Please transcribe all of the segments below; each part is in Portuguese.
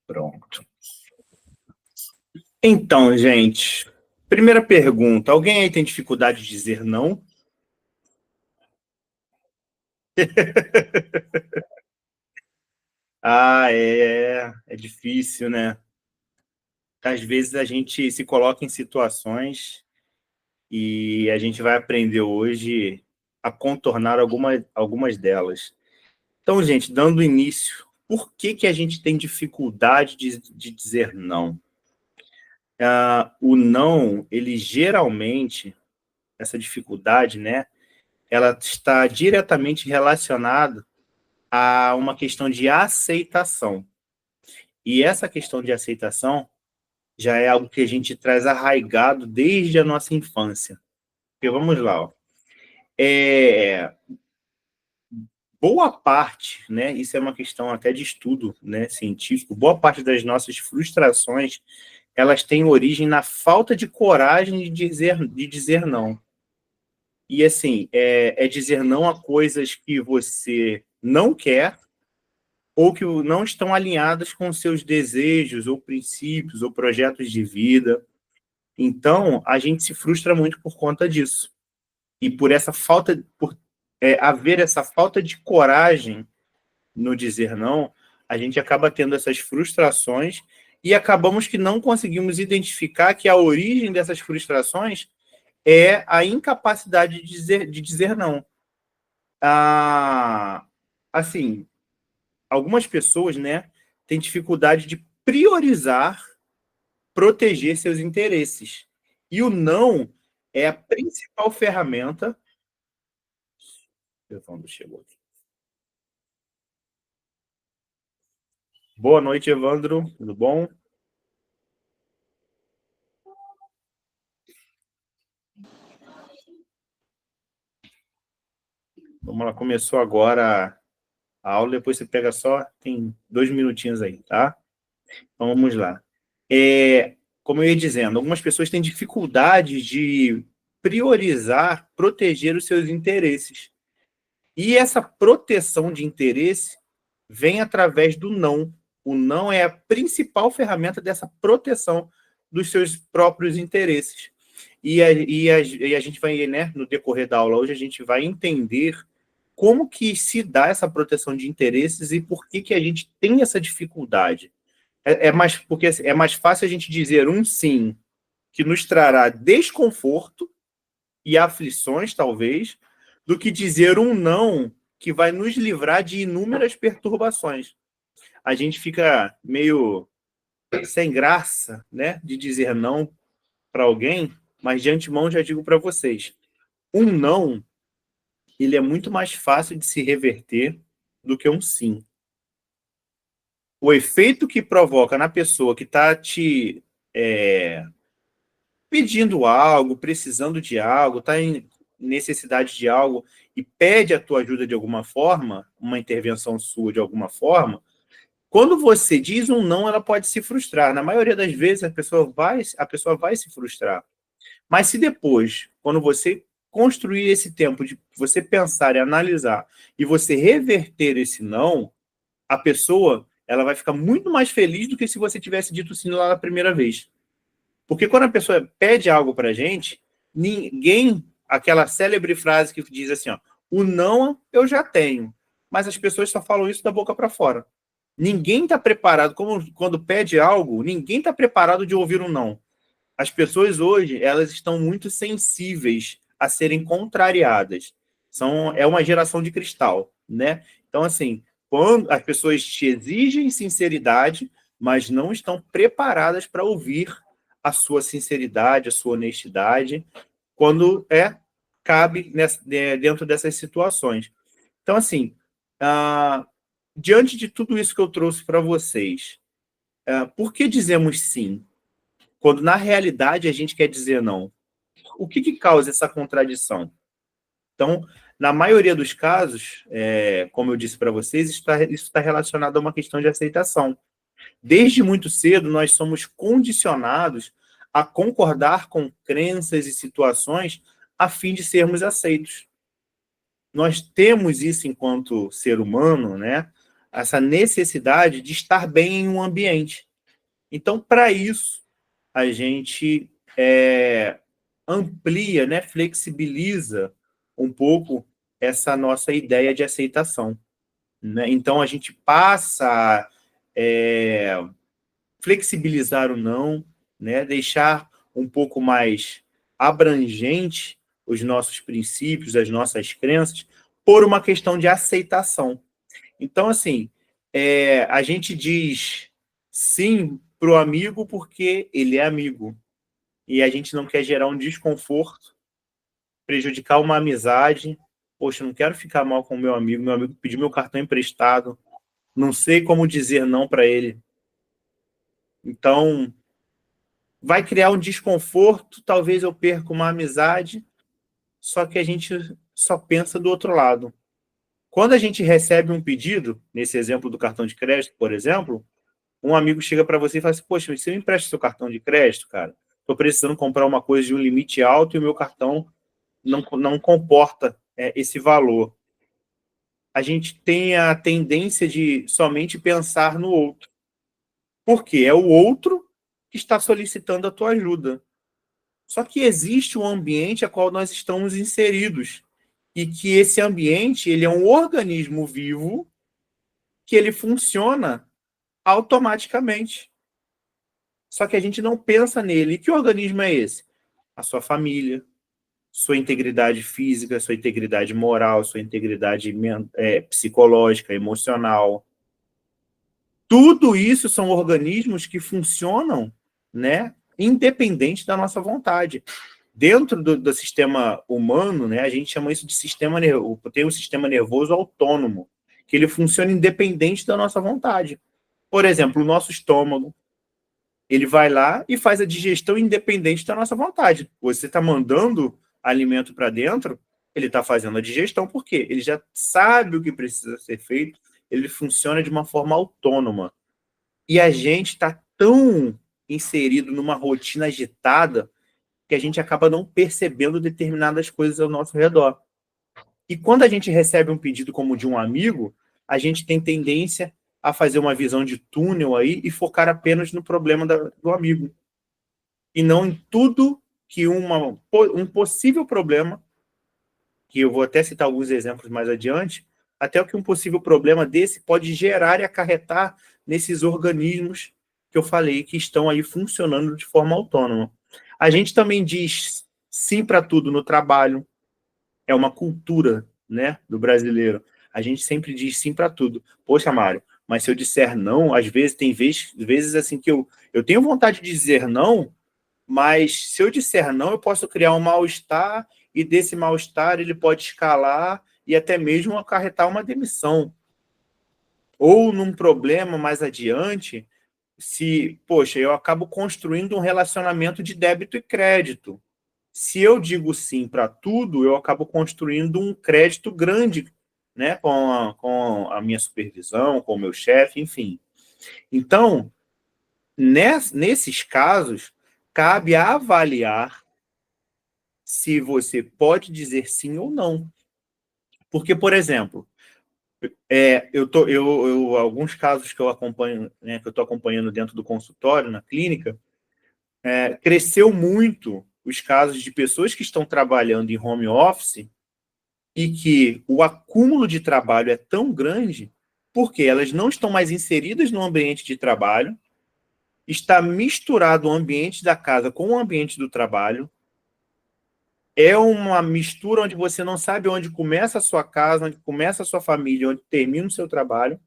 Pronto. Então, gente, primeira pergunta. Alguém aí tem dificuldade de dizer não? Ah, é difícil, né? Às vezes a gente se coloca em situações e a gente vai aprender hoje a contornar algumas delas. Então, gente, dando início, por que a gente tem dificuldade de dizer não? O não, ele geralmente, essa dificuldade, né? Ela está diretamente relacionada a uma questão de aceitação. E essa questão de aceitação já é algo que a gente traz arraigado desde a nossa infância. Porque vamos lá, ó. Boa parte, né? Isso é uma questão até de estudo, né, científico. Boa parte das nossas frustrações, elas têm origem na falta de coragem de dizer não. E assim, é dizer não a coisas que você não quer ou que não estão alinhadas com seus desejos, ou princípios, ou projetos de vida. Então, a gente se frustra muito por conta disso. E por essa falta, por haver essa falta de coragem no dizer não, a gente acaba tendo essas frustrações e acabamos que não conseguimos identificar que a origem dessas frustrações é a incapacidade de dizer não. Ah, assim, algumas pessoas, né, têm dificuldade de priorizar, proteger seus interesses. E o não é a principal ferramenta. Evandro chegou aqui. Boa noite, Evandro. Tudo bom? Vamos lá, começou agora a aula, depois você pega só, tem 2 minutinhos aí, tá? Então vamos lá. Como eu ia dizendo, algumas pessoas têm dificuldade de priorizar, proteger os seus interesses. E essa proteção de interesse vem através do não. O não é a principal ferramenta dessa proteção dos seus próprios interesses. E a gente vai, né, no decorrer da aula hoje, a gente vai entender como que se dá essa proteção de interesses e por que a gente tem essa dificuldade. Porque assim, é mais fácil a gente dizer um sim que nos trará desconforto e aflições, talvez, do que dizer um não que vai nos livrar de inúmeras perturbações. A gente fica meio sem graça, né, de dizer não para alguém, mas de antemão já digo para vocês, um não, ele é muito mais fácil de se reverter do que um sim. O efeito que provoca na pessoa que está te pedindo algo, precisando de algo, está em necessidade de algo e pede a tua ajuda de alguma forma, uma intervenção sua de alguma forma, quando você diz um não, ela pode se frustrar. Na maioria das vezes, a pessoa vai se frustrar. Mas se depois, quando você construir esse tempo de você pensar e analisar e você reverter esse não, a pessoa ela vai ficar muito mais feliz do que se você tivesse dito sim lá na primeira vez. Porque quando a pessoa pede algo para a gente, ninguém, aquela célebre frase que diz assim, ó, o não eu já tenho, mas as pessoas só falam isso da boca para fora. Ninguém está preparado, como quando pede algo, ninguém está preparado de ouvir um não. As pessoas hoje, elas estão muito sensíveis a serem contrariadas. É uma geração de cristal, né? Então, assim, quando as pessoas te exigem sinceridade, mas não estão preparadas para ouvir a sua sinceridade, a sua honestidade, quando cabe dentro dessas situações. Então, assim, diante de tudo isso que eu trouxe para vocês, por que dizemos sim, quando na realidade a gente quer dizer não? O que causa essa contradição? Então, na maioria dos casos, como eu disse para vocês, isso está relacionado a uma questão de aceitação. Desde muito cedo, nós somos condicionados a concordar com crenças e situações a fim de sermos aceitos. Nós temos isso enquanto ser humano, né? essa necessidade de estar bem em um ambiente. Então, para isso, a gente amplia, né, flexibiliza um pouco essa nossa ideia de aceitação, né? Então, a gente passa a flexibilizar o não, né, deixar um pouco mais abrangente os nossos princípios, as nossas crenças, por uma questão de aceitação. Então, assim, a gente diz sim para o amigo porque ele é amigo. E a gente não quer gerar um desconforto, prejudicar uma amizade. Poxa, eu não quero ficar mal com o meu amigo pediu meu cartão emprestado, não sei como dizer não para ele. Então, vai criar um desconforto, talvez eu perca uma amizade, só que a gente só pensa do outro lado. Quando a gente recebe um pedido, nesse exemplo do cartão de crédito, por exemplo, um amigo chega para você e fala assim, poxa, você me empresta seu cartão de crédito, cara? Estou precisando comprar uma coisa de um limite alto e o meu cartão não comporta esse valor. A gente tem a tendência de somente pensar no outro. Porque é o outro que está solicitando a tua ajuda. Só que existe um ambiente a qual nós estamos inseridos. E que esse ambiente ele é um organismo vivo que ele funciona automaticamente. Só que a gente não pensa nele. E que organismo é esse? A sua família, sua integridade física, sua integridade moral, sua integridade psicológica, emocional. Tudo isso são organismos que funcionam, né, independente da nossa vontade. Dentro do sistema humano, né, a gente chama isso de sistema nervoso, tem um sistema nervoso autônomo, que ele funciona independente da nossa vontade. Por exemplo, o nosso estômago, ele vai lá e faz a digestão independente da nossa vontade. Você está mandando alimento para dentro, ele está fazendo a digestão, por quê? Ele já sabe o que precisa ser feito, ele funciona de uma forma autônoma. E a gente está tão inserido numa rotina agitada que a gente acaba não percebendo determinadas coisas ao nosso redor. E quando a gente recebe um pedido como de um amigo, a gente tem tendência a fazer uma visão de túnel aí e focar apenas no problema do amigo. E não em tudo que um possível problema, que eu vou até citar alguns exemplos mais adiante, até o que um possível problema desse pode gerar e acarretar nesses organismos que eu falei que estão aí funcionando de forma autônoma. A gente também diz sim para tudo no trabalho, é uma cultura, né, do brasileiro. A gente sempre diz sim para tudo. Poxa, Mário, mas se eu disser não, às vezes tem vezes assim que eu tenho vontade de dizer não, mas se eu disser não, eu posso criar um mal-estar e desse mal-estar ele pode escalar e até mesmo acarretar uma demissão. Ou num problema mais adiante, se, poxa, eu acabo construindo um relacionamento de débito e crédito. Se eu digo sim para tudo, eu acabo construindo um crédito grande, né, com a minha supervisão, com o meu chefe, enfim. Então, nesses casos, cabe avaliar se você pode dizer sim ou não. Porque, por exemplo, alguns casos que eu acompanho, né, que eu estou acompanhando dentro do consultório, na clínica, cresceu muito os casos de pessoas que estão trabalhando em home office e que o acúmulo de trabalho é tão grande porque elas não estão mais inseridas no ambiente de trabalho, está misturado o ambiente da casa com o ambiente do trabalho, é uma mistura onde você não sabe onde começa a sua casa, onde começa a sua família, onde termina o seu trabalho.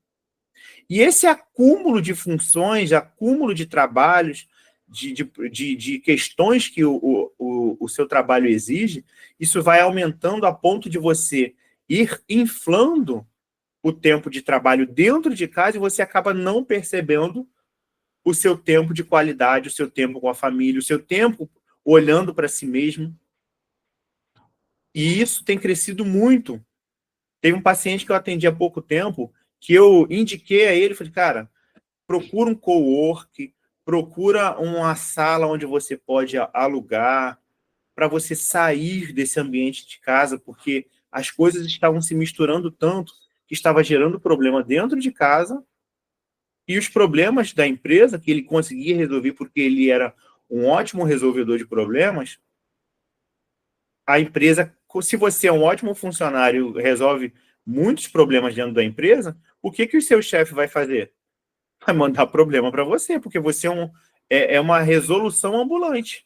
E esse acúmulo de funções, acúmulo de trabalhos, de questões que o seu trabalho exige, isso vai aumentando a ponto de você ir inflando o tempo de trabalho dentro de casa e você acaba não percebendo o seu tempo de qualidade, o seu tempo com a família, o seu tempo olhando para si mesmo. E isso tem crescido muito. Teve um paciente que eu atendi há pouco tempo, que eu indiquei a ele, falei, cara, procura um cowork, procura uma sala onde você pode alugar, para você sair desse ambiente de casa, porque as coisas estavam se misturando tanto que estava gerando problema dentro de casa, e os problemas da empresa, que ele conseguia resolver porque ele era um ótimo resolvedor de problemas, a empresa, se você é um ótimo funcionário, resolve muitos problemas dentro da empresa, o que o seu chefe vai fazer? Vai mandar problema para você, porque você é uma resolução ambulante.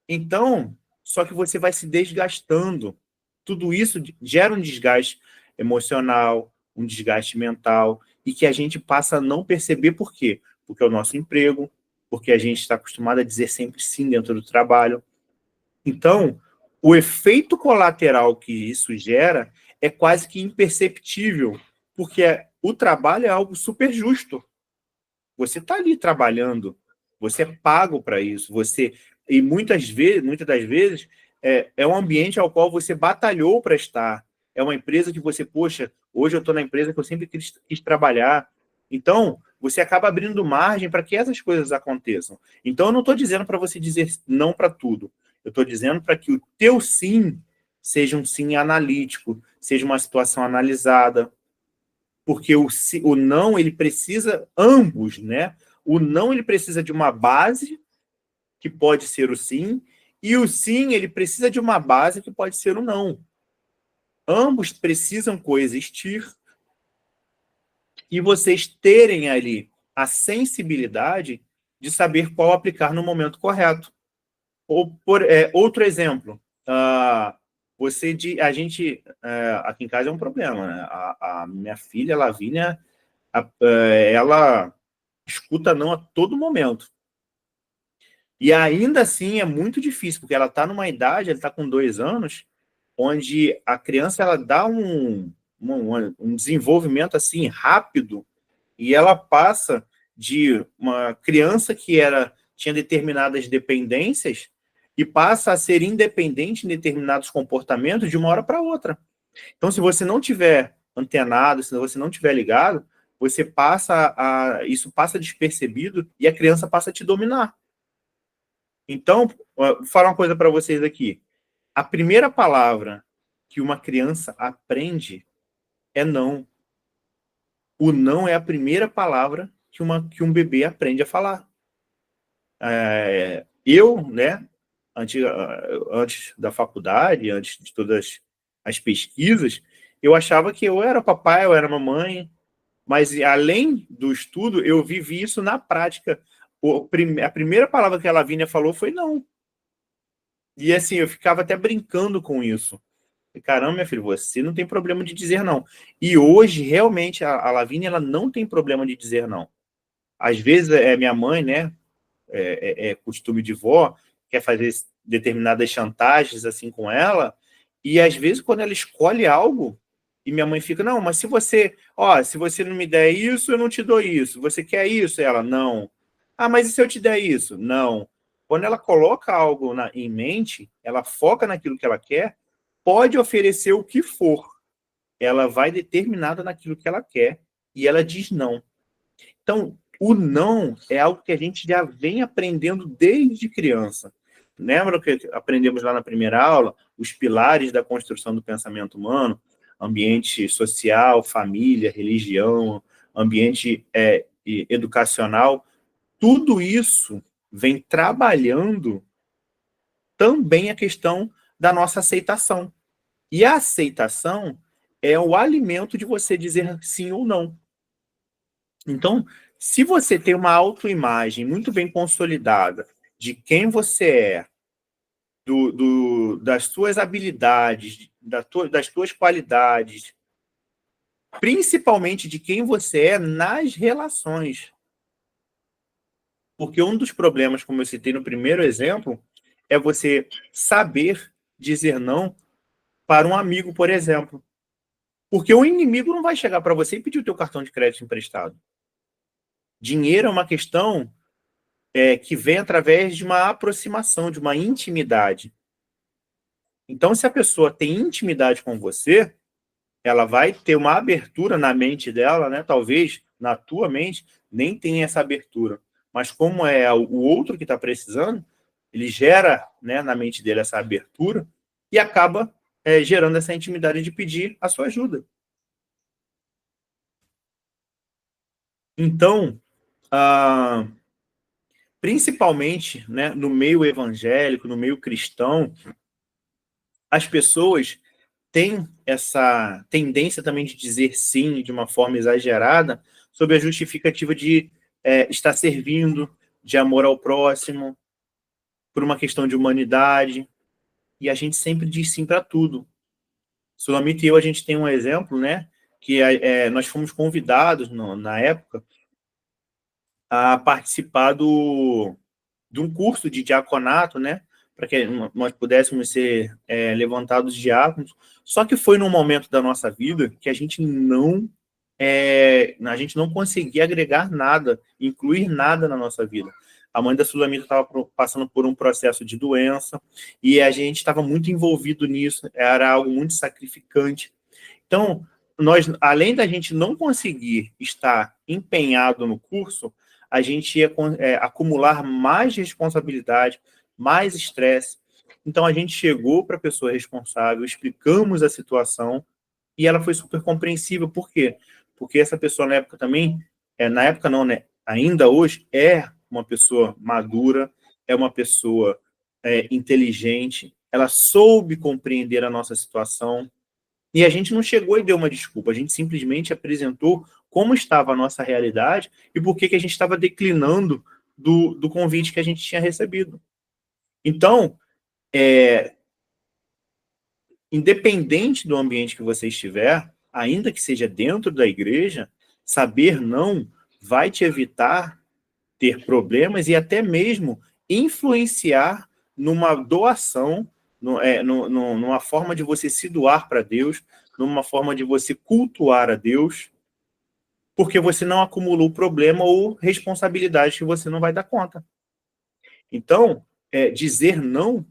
Então, só que você vai se desgastando. Tudo isso gera um desgaste emocional, um desgaste mental, e que a gente passa a não perceber por quê? Porque é o nosso emprego, porque a gente está acostumado a dizer sempre sim dentro do trabalho. Então, o efeito colateral que isso gera é quase que imperceptível, porque o trabalho é algo super justo. Você está ali trabalhando, você é pago para isso, e muitas das vezes, é um ambiente ao qual você batalhou para estar. É uma empresa que você, poxa, hoje eu estou na empresa que eu sempre quis trabalhar. Então, você acaba abrindo margem para que essas coisas aconteçam. Então, eu não estou dizendo para você dizer não para tudo. Eu estou dizendo para que o teu sim seja um sim analítico, seja uma situação analisada, porque o não, ele precisa, ambos, né? O não, ele precisa de uma base, que pode ser o sim, e o sim, ele precisa de uma base, que pode ser o não. Ambos precisam coexistir, e vocês terem ali a sensibilidade de saber qual aplicar no momento correto. Outro exemplo, a gente, aqui em casa é um problema, né? A minha filha, Lavínia, ela escuta não a todo momento. E ainda assim é muito difícil, porque ela está numa idade, ela está com 2 anos, onde a criança ela dá um desenvolvimento assim rápido, e ela passa de uma criança que tinha determinadas dependências e passa a ser independente em determinados comportamentos de uma hora para outra. Então, se você não tiver antenado, se você não tiver ligado, isso passa despercebido e a criança passa a te dominar. Então, vou falar uma coisa para vocês aqui. A primeira palavra que uma criança aprende é não. O não é a primeira palavra que um bebê aprende a falar. Né, antes da faculdade, antes de todas as pesquisas, eu achava que eu era papai, eu era mamãe, mas além do estudo, eu vivi isso na prática. A primeira palavra que a Lavínia falou foi não. E assim, eu ficava até brincando com isso. Caramba, minha filha, você não tem problema de dizer não. E hoje, realmente, a Lavínia, ela não tem problema de dizer não. Às vezes, minha mãe, né, é costume de vó, quer fazer determinadas chantagens assim com ela, e às vezes, quando ela escolhe algo, e minha mãe fica, não, mas se você não me der isso, eu não te dou isso. Você quer isso? Ela, não. Ah, mas e se eu te der isso? Não. Quando ela coloca algo em mente, ela foca naquilo que ela quer, pode oferecer o que for. Ela vai determinada naquilo que ela quer e ela diz não. Então, o não é algo que a gente já vem aprendendo desde criança. Lembra que aprendemos lá na primeira aula? Os pilares da construção do pensamento humano, ambiente social, família, religião, ambiente educacional. Tudo isso vem trabalhando também a questão da nossa aceitação. E a aceitação é o alimento de você dizer sim ou não. Então, se você tem uma autoimagem muito bem consolidada de quem você é, das suas habilidades, das suas qualidades, principalmente de quem você é nas relações. Porque um dos problemas, como eu citei no primeiro exemplo, é você saber dizer não para um amigo, por exemplo. Porque o inimigo não vai chegar para você e pedir o teu cartão de crédito emprestado. Dinheiro é uma questão que vem através de uma aproximação, de uma intimidade. Então, se a pessoa tem intimidade com você, ela vai ter uma abertura na mente dela, né? Talvez na tua mente nem tenha essa abertura. Mas como é o outro que está precisando, ele gera, né, na mente dele essa abertura e acaba gerando essa intimidade de pedir a sua ajuda. Então, principalmente, né, no meio evangélico, no meio cristão, as pessoas têm essa tendência também de dizer sim de uma forma exagerada sob a justificativa de estar servindo, de amor ao próximo, por uma questão de humanidade, e a gente sempre diz sim para tudo. Sulamita e eu, a gente tem um exemplo, né, que nós fomos convidados, na época, a participar de um curso de diaconato, né, para que nós pudéssemos ser levantados diáconos, só que foi num momento da nossa vida que a gente não conseguia agregar nada, incluir nada na nossa vida. A mãe da Sulamita estava passando por um processo de doença e a gente estava muito envolvido nisso, era algo muito sacrificante. Então, nós, além da gente não conseguir estar empenhado no curso, a gente ia acumular mais responsabilidade, mais estresse. Então, a gente chegou para a pessoa responsável, explicamos a situação e ela foi super compreensiva. Por quê? Porque essa pessoa, na época também, na época não, né? Ainda hoje, é uma pessoa madura, é uma pessoa inteligente, ela soube compreender a nossa situação, e a gente não chegou e deu uma desculpa, a gente simplesmente apresentou como estava a nossa realidade e por que a gente estava declinando do convite que a gente tinha recebido. Então, independente do ambiente que você estiver, ainda que seja dentro da igreja, saber não vai te evitar ter problemas e até mesmo influenciar numa doação, numa forma de você se doar para Deus, numa forma de você cultuar a Deus, porque você não acumulou problema ou responsabilidade que você não vai dar conta. Então, dizer não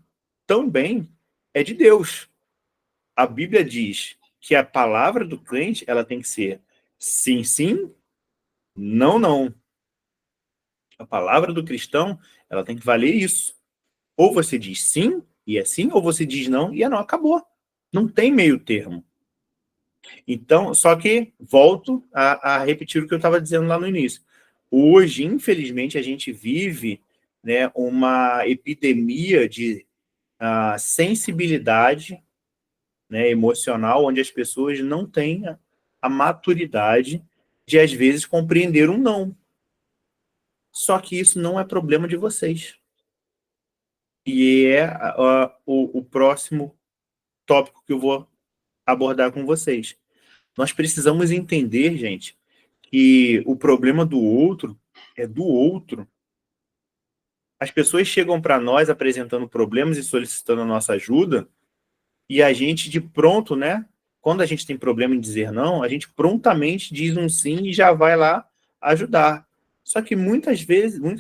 também é de Deus. A Bíblia diz que a palavra do crente ela tem que ser sim, sim, não, não. A palavra do cristão ela tem que valer isso. Ou você diz sim, e é sim, ou você diz não, e é não, acabou. Não tem meio termo. Então, só que volto a repetir o que eu estava dizendo lá no início. Hoje, infelizmente, a gente vive, né, uma epidemia de sensibilidade, né, emocional, onde as pessoas não têm a maturidade de, às vezes, compreender um não. Só que isso não é problema de vocês. E o próximo tópico que eu vou abordar com vocês. Nós precisamos entender, gente, que o problema do outro é do outro. As pessoas chegam para nós apresentando problemas e solicitando a nossa ajuda, e a gente de pronto, né? Quando a gente tem problema em dizer não, a gente prontamente diz um sim e já vai lá ajudar. Só que muitas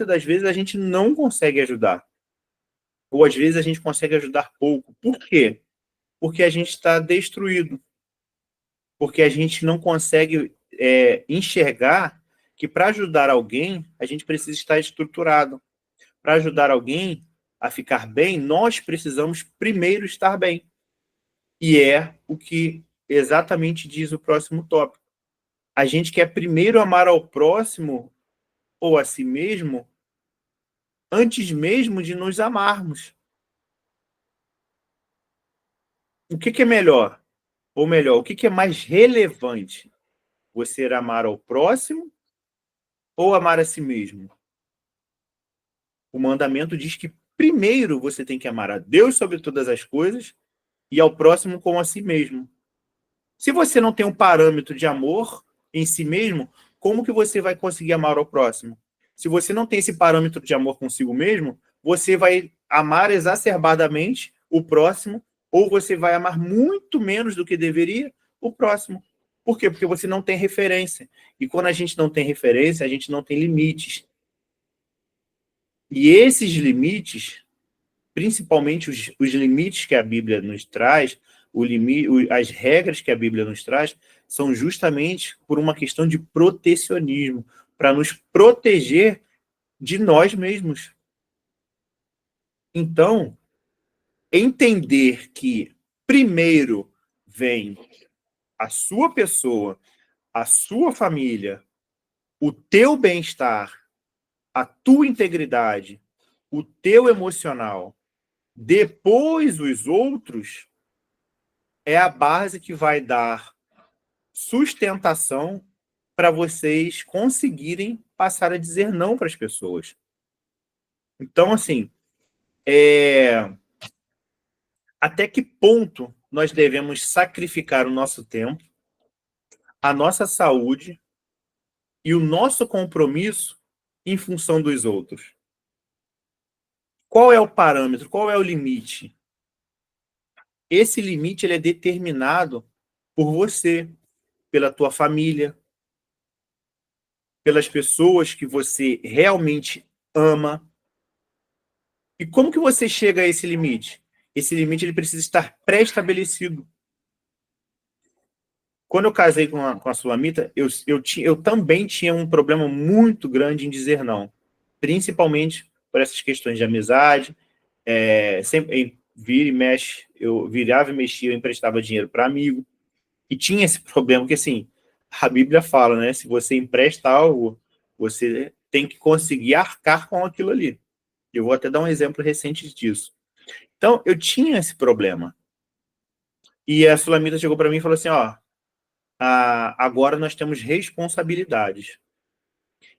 das vezes a gente não consegue ajudar. Ou às vezes a gente consegue ajudar pouco. Por quê? Porque a gente está destruído. Porque a gente não consegue enxergar que para ajudar alguém, a gente precisa estar estruturado. Para ajudar alguém a ficar bem, nós precisamos primeiro estar bem. E é o que exatamente diz o próximo tópico. A gente quer primeiro amar ao próximo ou a si mesmo antes mesmo de nos amarmos. O que é melhor? Ou melhor, o que é mais relevante? Você amar ao próximo ou amar a si mesmo? O mandamento diz que primeiro você tem que amar a Deus sobre todas as coisas e ao próximo como a si mesmo. Se você não tem um parâmetro de amor em si mesmo, como que você vai conseguir amar ao próximo? Se você não tem esse parâmetro de amor consigo mesmo, você vai amar exacerbadamente o próximo ou você vai amar muito menos do que deveria o próximo. Por quê? Porque você não tem referência. E quando a gente não tem referência, a gente não tem limites. E esses limites, principalmente os limites que a Bíblia nos traz, as regras que a Bíblia nos traz, são justamente por uma questão de protecionismo, para nos proteger de nós mesmos. Então, entender que primeiro vem a sua pessoa, a sua família, o teu bem-estar, a tua integridade, o teu emocional, depois os outros, é a base que vai dar sustentação para vocês conseguirem passar a dizer não para as pessoas. Então, assim, até que ponto nós devemos sacrificar o nosso tempo, a nossa saúde e o nosso compromisso em função dos outros? Qual é o parâmetro? Qual é o limite? Esse limite ele é determinado por você, pela tua família, pelas pessoas que você realmente ama. E como que você chega a esse limite? Esse limite ele precisa estar pré-estabelecido. Quando eu casei com a Sulamita, eu também tinha um problema muito grande em dizer não, principalmente por essas questões de amizade. Sempre vira e mexe, eu virava e mexia, eu emprestava dinheiro para amigo. E tinha esse problema, que assim, a Bíblia fala, né? Se você empresta algo, você tem que conseguir arcar com aquilo ali. Eu vou até dar um exemplo recente disso. Então, eu tinha esse problema. E a Sulamita chegou para mim e falou assim, ó, agora nós temos responsabilidades.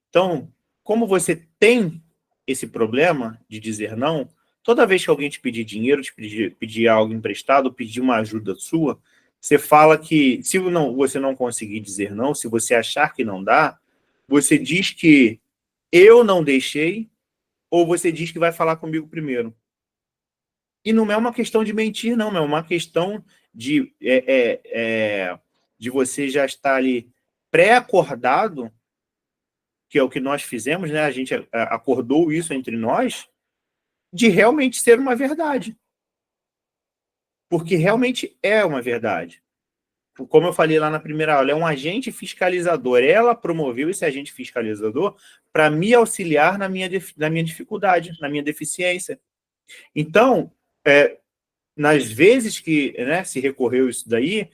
Então, como você tem esse problema de dizer não, toda vez que alguém te pedir dinheiro, pedir algo emprestado, pedir uma ajuda sua, você fala que se você não conseguir dizer não, se você achar que não dá, você diz que eu não deixei, ou você diz que vai falar comigo primeiro. E não é uma questão de mentir, não, é uma questão de, de você já estar ali pré-acordado, que é o que nós fizemos, né? A gente acordou isso entre nós, de realmente ser uma verdade. Porque realmente é uma verdade. Como eu falei lá na primeira aula, é um agente fiscalizador. Ela promoveu esse agente fiscalizador para me auxiliar na minha dificuldade, na minha deficiência. Então, nas vezes que, né, se recorreu isso daí,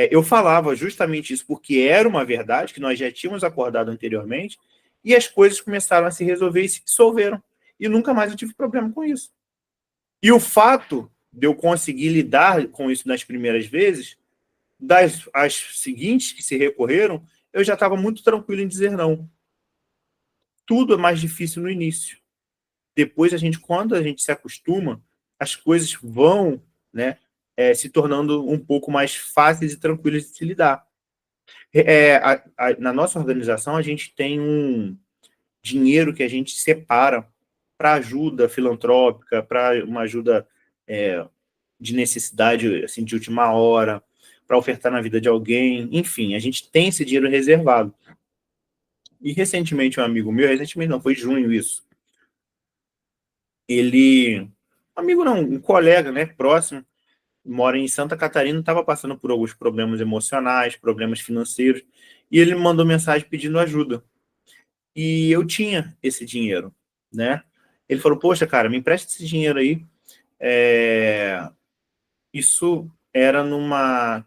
eu falava justamente isso porque era uma verdade que nós já tínhamos acordado anteriormente, e as coisas começaram a se resolver e se dissolveram. E nunca mais eu tive problema com isso. E o fato de eu conseguir lidar com isso nas primeiras vezes, as seguintes que se recorreram, eu já estava muito tranquilo em dizer não. Tudo é mais difícil no início. Depois, quando a gente se acostuma, as coisas vão, né, se tornando um pouco mais fáceis e tranquilas de se lidar. Na nossa organização, a gente tem um dinheiro que a gente separa para ajuda filantrópica, para uma ajuda de necessidade assim, de última hora, para ofertar na vida de alguém. Enfim, a gente tem esse dinheiro reservado. E recentemente um amigo meu, recentemente não, foi junho isso, amigo não, um colega, né, próximo, mora em Santa Catarina, estava passando por alguns problemas emocionais, problemas financeiros, e ele me mandou mensagem pedindo ajuda. E eu tinha esse dinheiro, né? Ele falou, poxa, cara, me empresta esse dinheiro aí. Isso era numa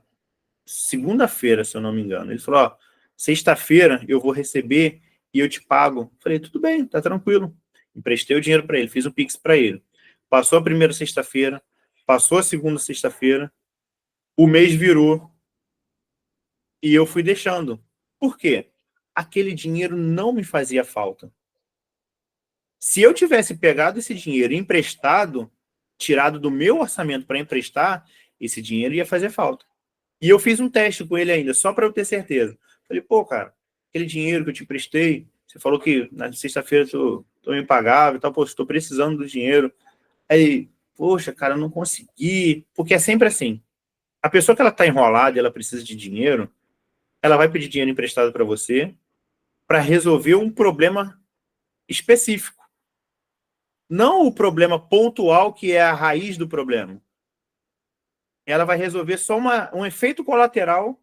segunda-feira, se eu não me engano. Ele falou, ó, sexta-feira eu vou receber e eu te pago. Falei, tudo bem, tá tranquilo. Emprestei o dinheiro para ele, fiz o Pix para ele. Passou a primeira sexta-feira, passou a segunda sexta-feira, o mês virou e eu fui deixando. Por quê? Aquele dinheiro não me fazia falta. Se eu tivesse pegado esse dinheiro emprestado, tirado do meu orçamento para emprestar, esse dinheiro ia fazer falta. E eu fiz um teste com ele ainda, só para eu ter certeza. Falei, pô, cara, aquele dinheiro que eu te emprestei, você falou que na sexta-feira tu me pagava e tal, pô, estou precisando do dinheiro. Aí, poxa, cara, eu não consegui. Porque é sempre assim. A pessoa que ela está enrolada e ela precisa de dinheiro, ela vai pedir dinheiro emprestado para você para resolver um problema específico. Não o problema pontual que é a raiz do problema. Ela vai resolver só um efeito colateral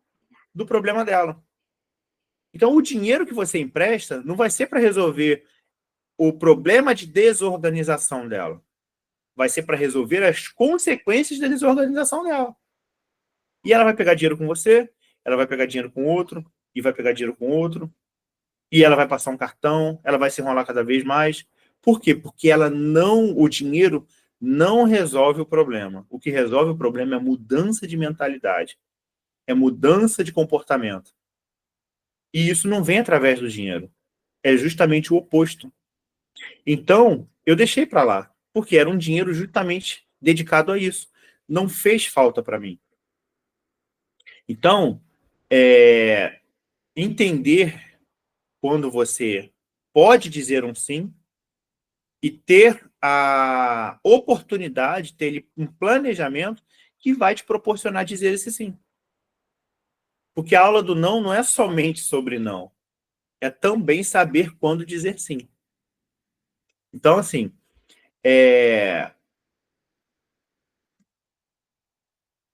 do problema dela. Então, o dinheiro que você empresta não vai ser para resolver o problema de desorganização dela. Vai ser para resolver as consequências da desorganização dela. E ela vai pegar dinheiro com você, ela vai pegar dinheiro com outro, e vai pegar dinheiro com outro. e ela vai passar um cartão, ela vai se enrolar cada vez mais. Por quê? Porque o dinheiro não resolve o problema. O que resolve o problema é a mudança de mentalidade, é mudança de comportamento. E isso não vem através do dinheiro. É justamente o oposto. Então, eu deixei para lá, porque era um dinheiro justamente dedicado a isso. Não fez falta para mim. Então, entender quando você pode dizer um sim e ter a oportunidade, ter um planejamento que vai te proporcionar dizer esse sim. Porque a aula do não é somente sobre não, é também saber quando dizer sim. Então, assim,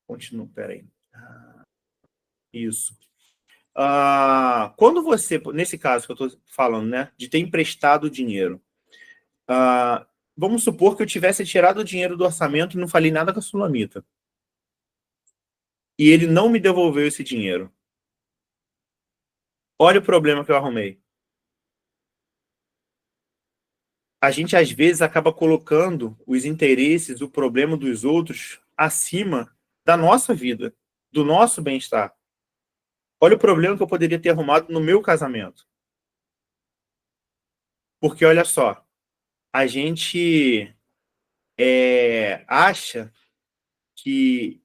continuo, peraí. Isso. Quando você, nesse caso que eu estou falando, né, de ter emprestado dinheiro, vamos supor que eu tivesse tirado o dinheiro do orçamento e não falei nada com a Sulamita. E ele não me devolveu esse dinheiro. Olha o problema que eu arrumei. A gente, às vezes, acaba colocando os interesses, o problema dos outros acima da nossa vida, do nosso bem-estar. Olha o problema que eu poderia ter arrumado no meu casamento. Porque, olha só, a gente acha que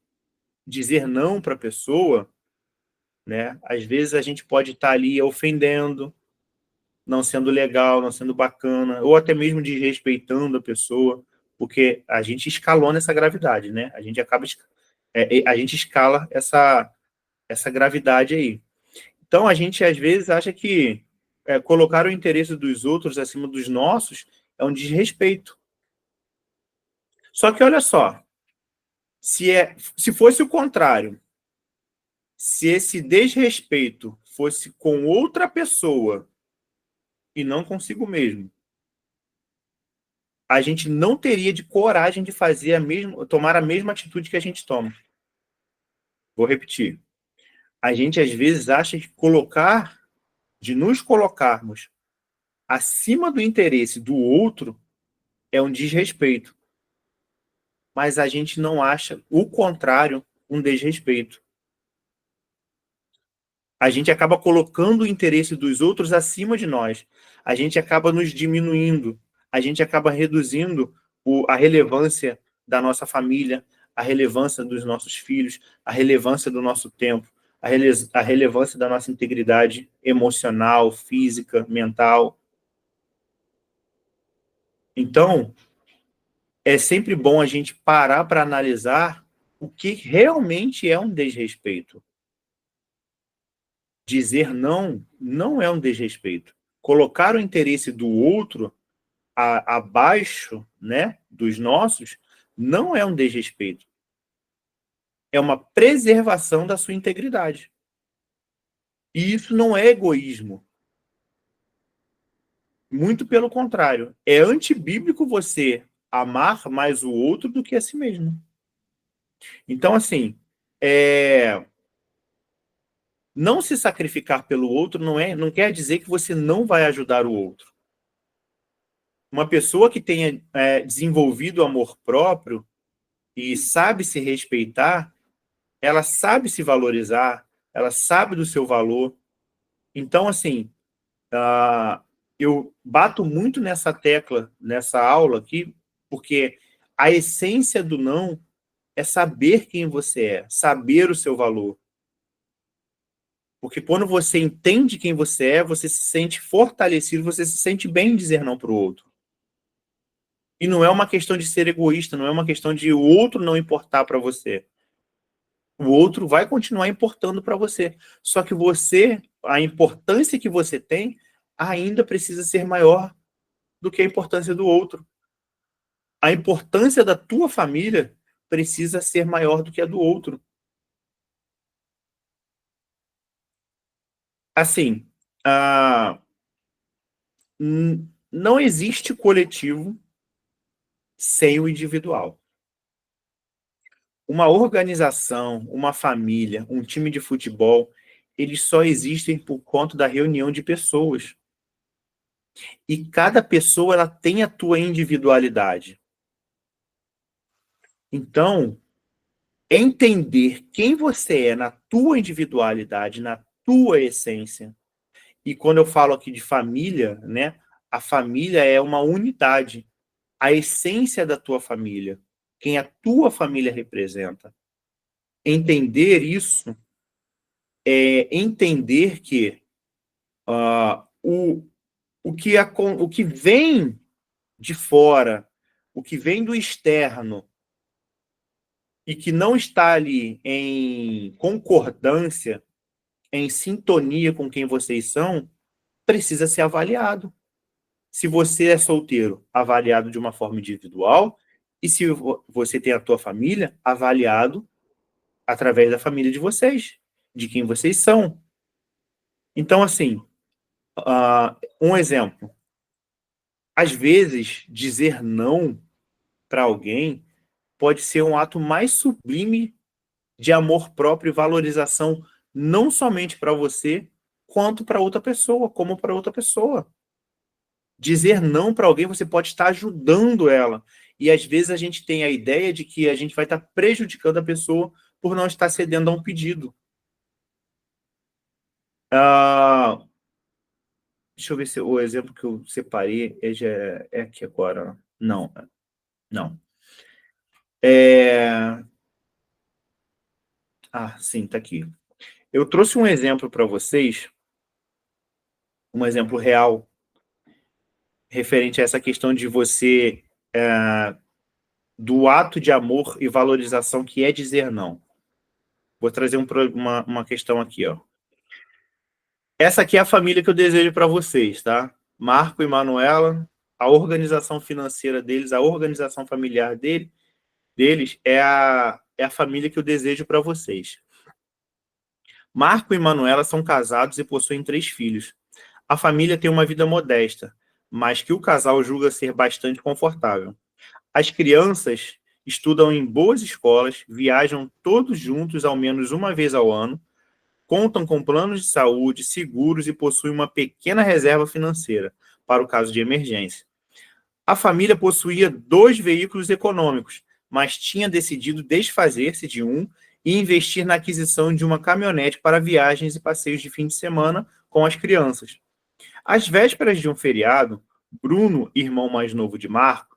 dizer não para a pessoa, né? Às vezes a gente pode estar ali ofendendo, não sendo legal, não sendo bacana, ou até mesmo desrespeitando a pessoa, porque a gente escalona essa gravidade, né? A gente acaba a gente escala essa gravidade aí. Então a gente às vezes acha que colocar o interesse dos outros acima dos nossos é um desrespeito. Só que olha só, se fosse o contrário, se esse desrespeito fosse com outra pessoa e não consigo mesmo, a gente não teria de coragem de fazer tomar a mesma atitude que a gente toma. Vou repetir. A gente às vezes acha que de nos colocarmos acima do interesse do outro é um desrespeito. Mas a gente não acha o contrário um desrespeito. A gente acaba colocando o interesse dos outros acima de nós. A gente acaba nos diminuindo. A gente acaba reduzindo a relevância da nossa família, a relevância dos nossos filhos, a relevância do nosso tempo, a relevância da nossa integridade emocional, física, mental. Então, é sempre bom a gente parar para analisar o que realmente é um desrespeito. Dizer não é um desrespeito. Colocar o interesse do outro abaixo, né, dos nossos não é um desrespeito. É uma preservação da sua integridade. E isso não é egoísmo. Muito pelo contrário. É antibíblico você amar mais o outro do que a si mesmo. Então, assim, não se sacrificar pelo outro não quer dizer que você não vai ajudar o outro. Uma pessoa que tenha desenvolvido amor próprio e sabe se respeitar, ela sabe se valorizar, ela sabe do seu valor. Então, assim, eu bato muito nessa tecla, nessa aula aqui, porque a essência do não é saber quem você é, saber o seu valor. Porque quando você entende quem você é, você se sente fortalecido, você se sente bem em dizer não para o outro. E não é uma questão de ser egoísta, não é uma questão de o outro não importar para você. O outro vai continuar importando para você. Só que a importância que você tem, ainda precisa ser maior do que a importância do outro. A importância da tua família precisa ser maior do que a do outro. Assim, não existe coletivo sem o individual. Uma organização, uma família, um time de futebol, eles só existem por conta da reunião de pessoas. E cada pessoa ela tem a tua individualidade. Então, entender quem você é na tua individualidade, na tua essência. E quando eu falo aqui de família, né? A família é uma unidade, a essência da tua família, quem a tua família representa. Entender isso é entender que o que vem de fora, o que vem do externo e que não está ali em concordância, em sintonia com quem vocês são, precisa ser avaliado. Se você é solteiro, avaliado de uma forma individual, e se você tem a tua família, avaliado através da família de vocês, de quem vocês são. Então, assim, um exemplo. Às vezes, dizer não para alguém pode ser um ato mais sublime de amor próprio e valorização, não somente para você, quanto para outra pessoa, como para outra pessoa. Dizer não para alguém, você pode estar ajudando ela. E às vezes a gente tem a ideia de que a gente vai estar prejudicando a pessoa por não estar cedendo a um pedido. Ah, deixa eu ver se o exemplo que eu separei é aqui agora. Não, não. É... Ah, sim, tá aqui. Eu trouxe um exemplo para vocês, um exemplo real, referente a essa questão de você, do ato de amor e valorização que é dizer não. Vou trazer uma questão aqui, ó. Essa aqui é a família que eu desejo para vocês, tá? Marco e Manuela, a organização financeira deles, a organização familiar deles é a família que eu desejo para vocês. Marco e Manuela são casados e possuem 3 filhos. A família tem uma vida modesta, mas que o casal julga ser bastante confortável. As crianças estudam em boas escolas, viajam todos juntos ao menos uma vez ao ano, contam com planos de saúde, seguros e possuem uma pequena reserva financeira para o caso de emergência. A família possuía 2 veículos econômicos, mas tinha decidido desfazer-se de um e investir na aquisição de uma caminhonete para viagens e passeios de fim de semana com as crianças. Às vésperas de um feriado, Bruno, irmão mais novo de Marco,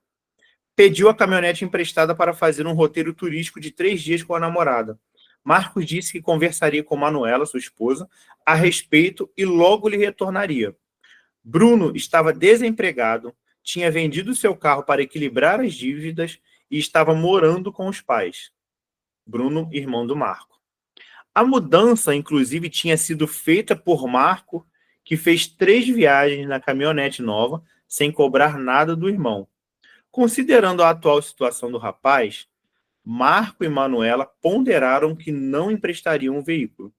pediu a caminhonete emprestada para fazer um roteiro turístico de 3 dias com a namorada. Marcos disse que conversaria com Manuela, sua esposa, a respeito e logo lhe retornaria. Bruno estava desempregado, tinha vendido seu carro para equilibrar as dívidas e estava morando com os pais. Bruno, irmão do Marco. A mudança, inclusive, tinha sido feita por Marco, que fez 3 viagens na caminhonete nova, sem cobrar nada do irmão. Considerando a atual situação do rapaz, Marco e Manuela ponderaram que não emprestariam o veículo.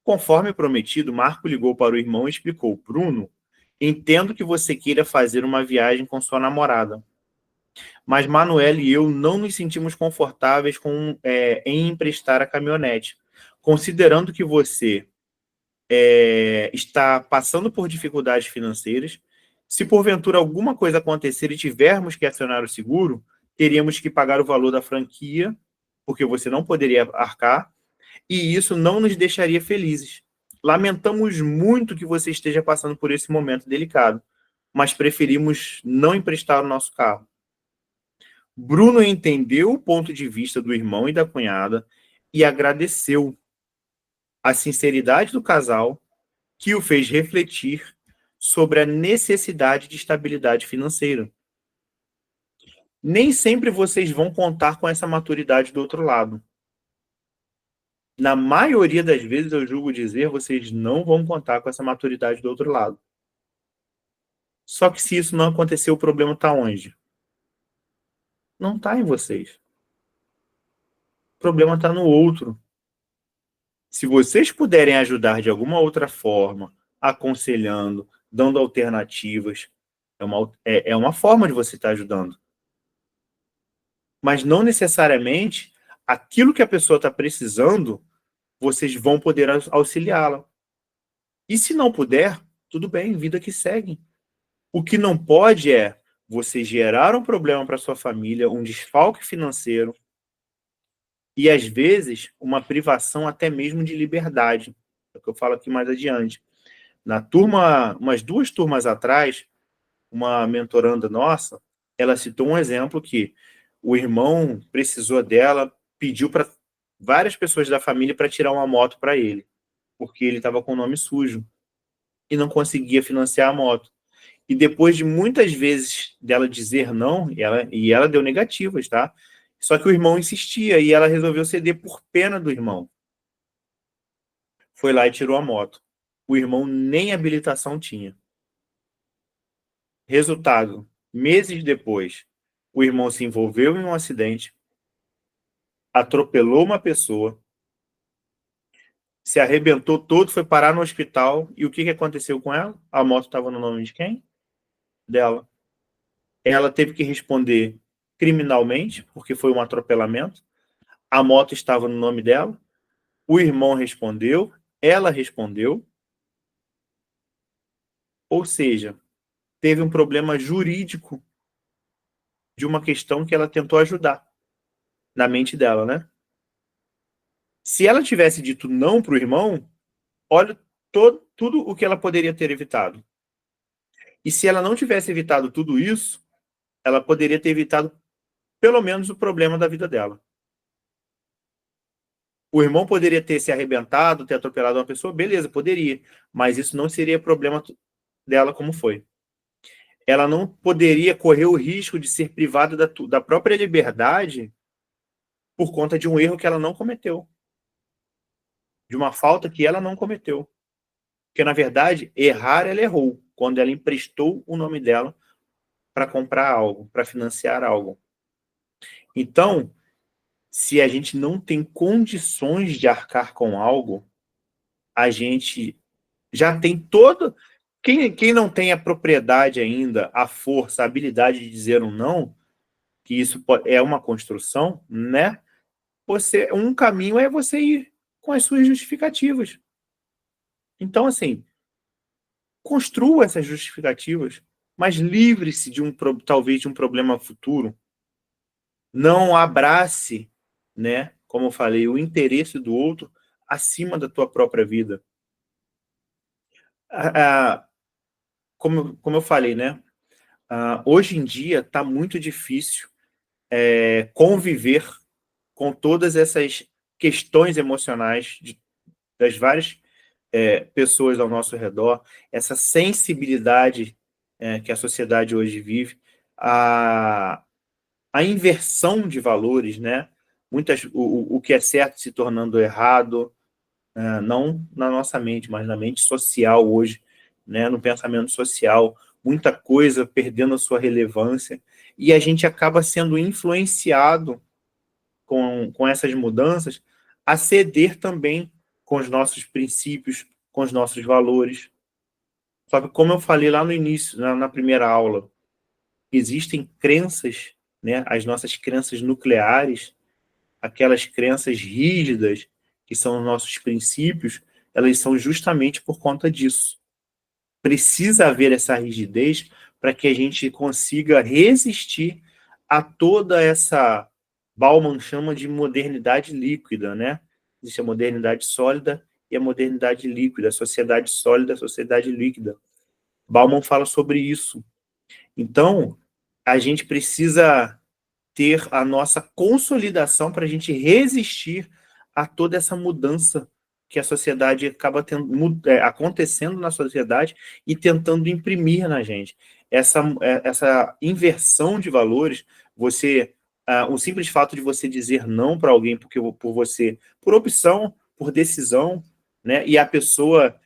Conforme prometido, Marco ligou para o irmão e explicou: Bruno, entendo que você queira fazer uma viagem com sua namorada, mas Manuela e eu não nos sentimos confortáveis em emprestar a caminhonete, considerando que você está passando por dificuldades financeiras. Se porventura alguma coisa acontecer e tivermos que acionar o seguro, teríamos que pagar o valor da franquia, porque você não poderia arcar, e isso não nos deixaria felizes. Lamentamos muito que você esteja passando por esse momento delicado, mas preferimos não emprestar o nosso carro. Bruno entendeu o ponto de vista do irmão e da cunhada e agradeceu a sinceridade do casal, que o fez refletir sobre a necessidade de estabilidade financeira. Nem sempre vocês vão contar com essa maturidade do outro lado. Na maioria das vezes, eu julgo dizer, vocês não vão contar com essa maturidade do outro lado. Só que se isso não acontecer, o problema está onde? Não está em vocês. O problema está no outro. Se vocês puderem ajudar de alguma outra forma, aconselhando, dando alternativas, é uma forma de você estar ajudando. Mas não necessariamente aquilo que a pessoa está precisando, vocês vão poder auxiliá-la. E se não puder, tudo bem, vida que segue. O que não pode é você gerar um problema para sua família, um desfalque financeiro e, às vezes, uma privação até mesmo de liberdade. É o que eu falo aqui mais adiante. Na turma, umas 2 turmas atrás, uma mentoranda nossa, ela citou um exemplo que o irmão precisou dela, pediu para várias pessoas da família para tirar uma moto para ele, porque ele estava com o nome sujo e não conseguia financiar a moto. E depois de muitas vezes dela dizer não, e ela deu negativas, tá? Só que o irmão insistia e ela resolveu ceder por pena do irmão. Foi lá e tirou a moto. O irmão nem habilitação tinha. Resultado, meses depois, o irmão se envolveu em um acidente, atropelou uma pessoa, se arrebentou todo, foi parar no hospital. E o que aconteceu com ela? A moto estava no nome de quem? Dela. Ela teve que responder criminalmente, porque foi um atropelamento. A moto estava no nome dela. O irmão respondeu, ela respondeu. Ou seja, teve um problema jurídico de uma questão que ela tentou ajudar na mente dela, né? Se ela tivesse dito não para o irmão, olha tudo o que ela poderia ter evitado. E se ela não tivesse evitado tudo isso, ela poderia ter evitado pelo menos o problema da vida dela. O irmão poderia ter se arrebentado, ter atropelado uma pessoa, beleza, poderia, mas isso não seria problema dela como foi. Ela não poderia correr o risco de ser privada da própria liberdade por conta de um erro que ela não cometeu, de uma falta que ela não cometeu. Porque, na verdade, errar, ela errou, quando ela emprestou o nome dela para comprar algo, para financiar algo. Então, se a gente não tem condições de arcar com algo, a gente já tem todo. Quem não tem a propriedade ainda, a força, a habilidade de dizer um não, que isso é uma construção, né? Um caminho é você ir com as suas justificativas. Então, assim, construa essas justificativas, mas livre-se talvez de um problema futuro. Não abrace, né, como eu falei, o interesse do outro acima da tua própria vida. Como eu falei, né, hoje em dia está muito difícil conviver com todas essas questões emocionais das várias pessoas ao nosso redor, essa sensibilidade que a sociedade hoje vive, a inversão de valores, né? O que é certo se tornando errado, não na nossa mente, mas na mente social hoje, né? No pensamento social, muita coisa perdendo a sua relevância, e a gente acaba sendo influenciado com essas mudanças a ceder também com os nossos princípios, com os nossos valores. Só que, como eu falei lá no início, na primeira aula, existem crenças, né, as nossas crenças nucleares, aquelas crenças rígidas, que são os nossos princípios, elas são justamente por conta disso. Precisa haver essa rigidez para que a gente consiga resistir a toda essa, Bauman chama de modernidade líquida, né? Existe a modernidade sólida e a modernidade líquida, a sociedade sólida, a sociedade líquida. Bauman fala sobre isso. Então, a gente precisa ter a nossa consolidação para a gente resistir a toda essa mudança que a sociedade acaba acontecendo na sociedade e tentando imprimir na gente. Essa inversão de valores, o simples fato de você dizer não para alguém por opção, por decisão, né, e a pessoa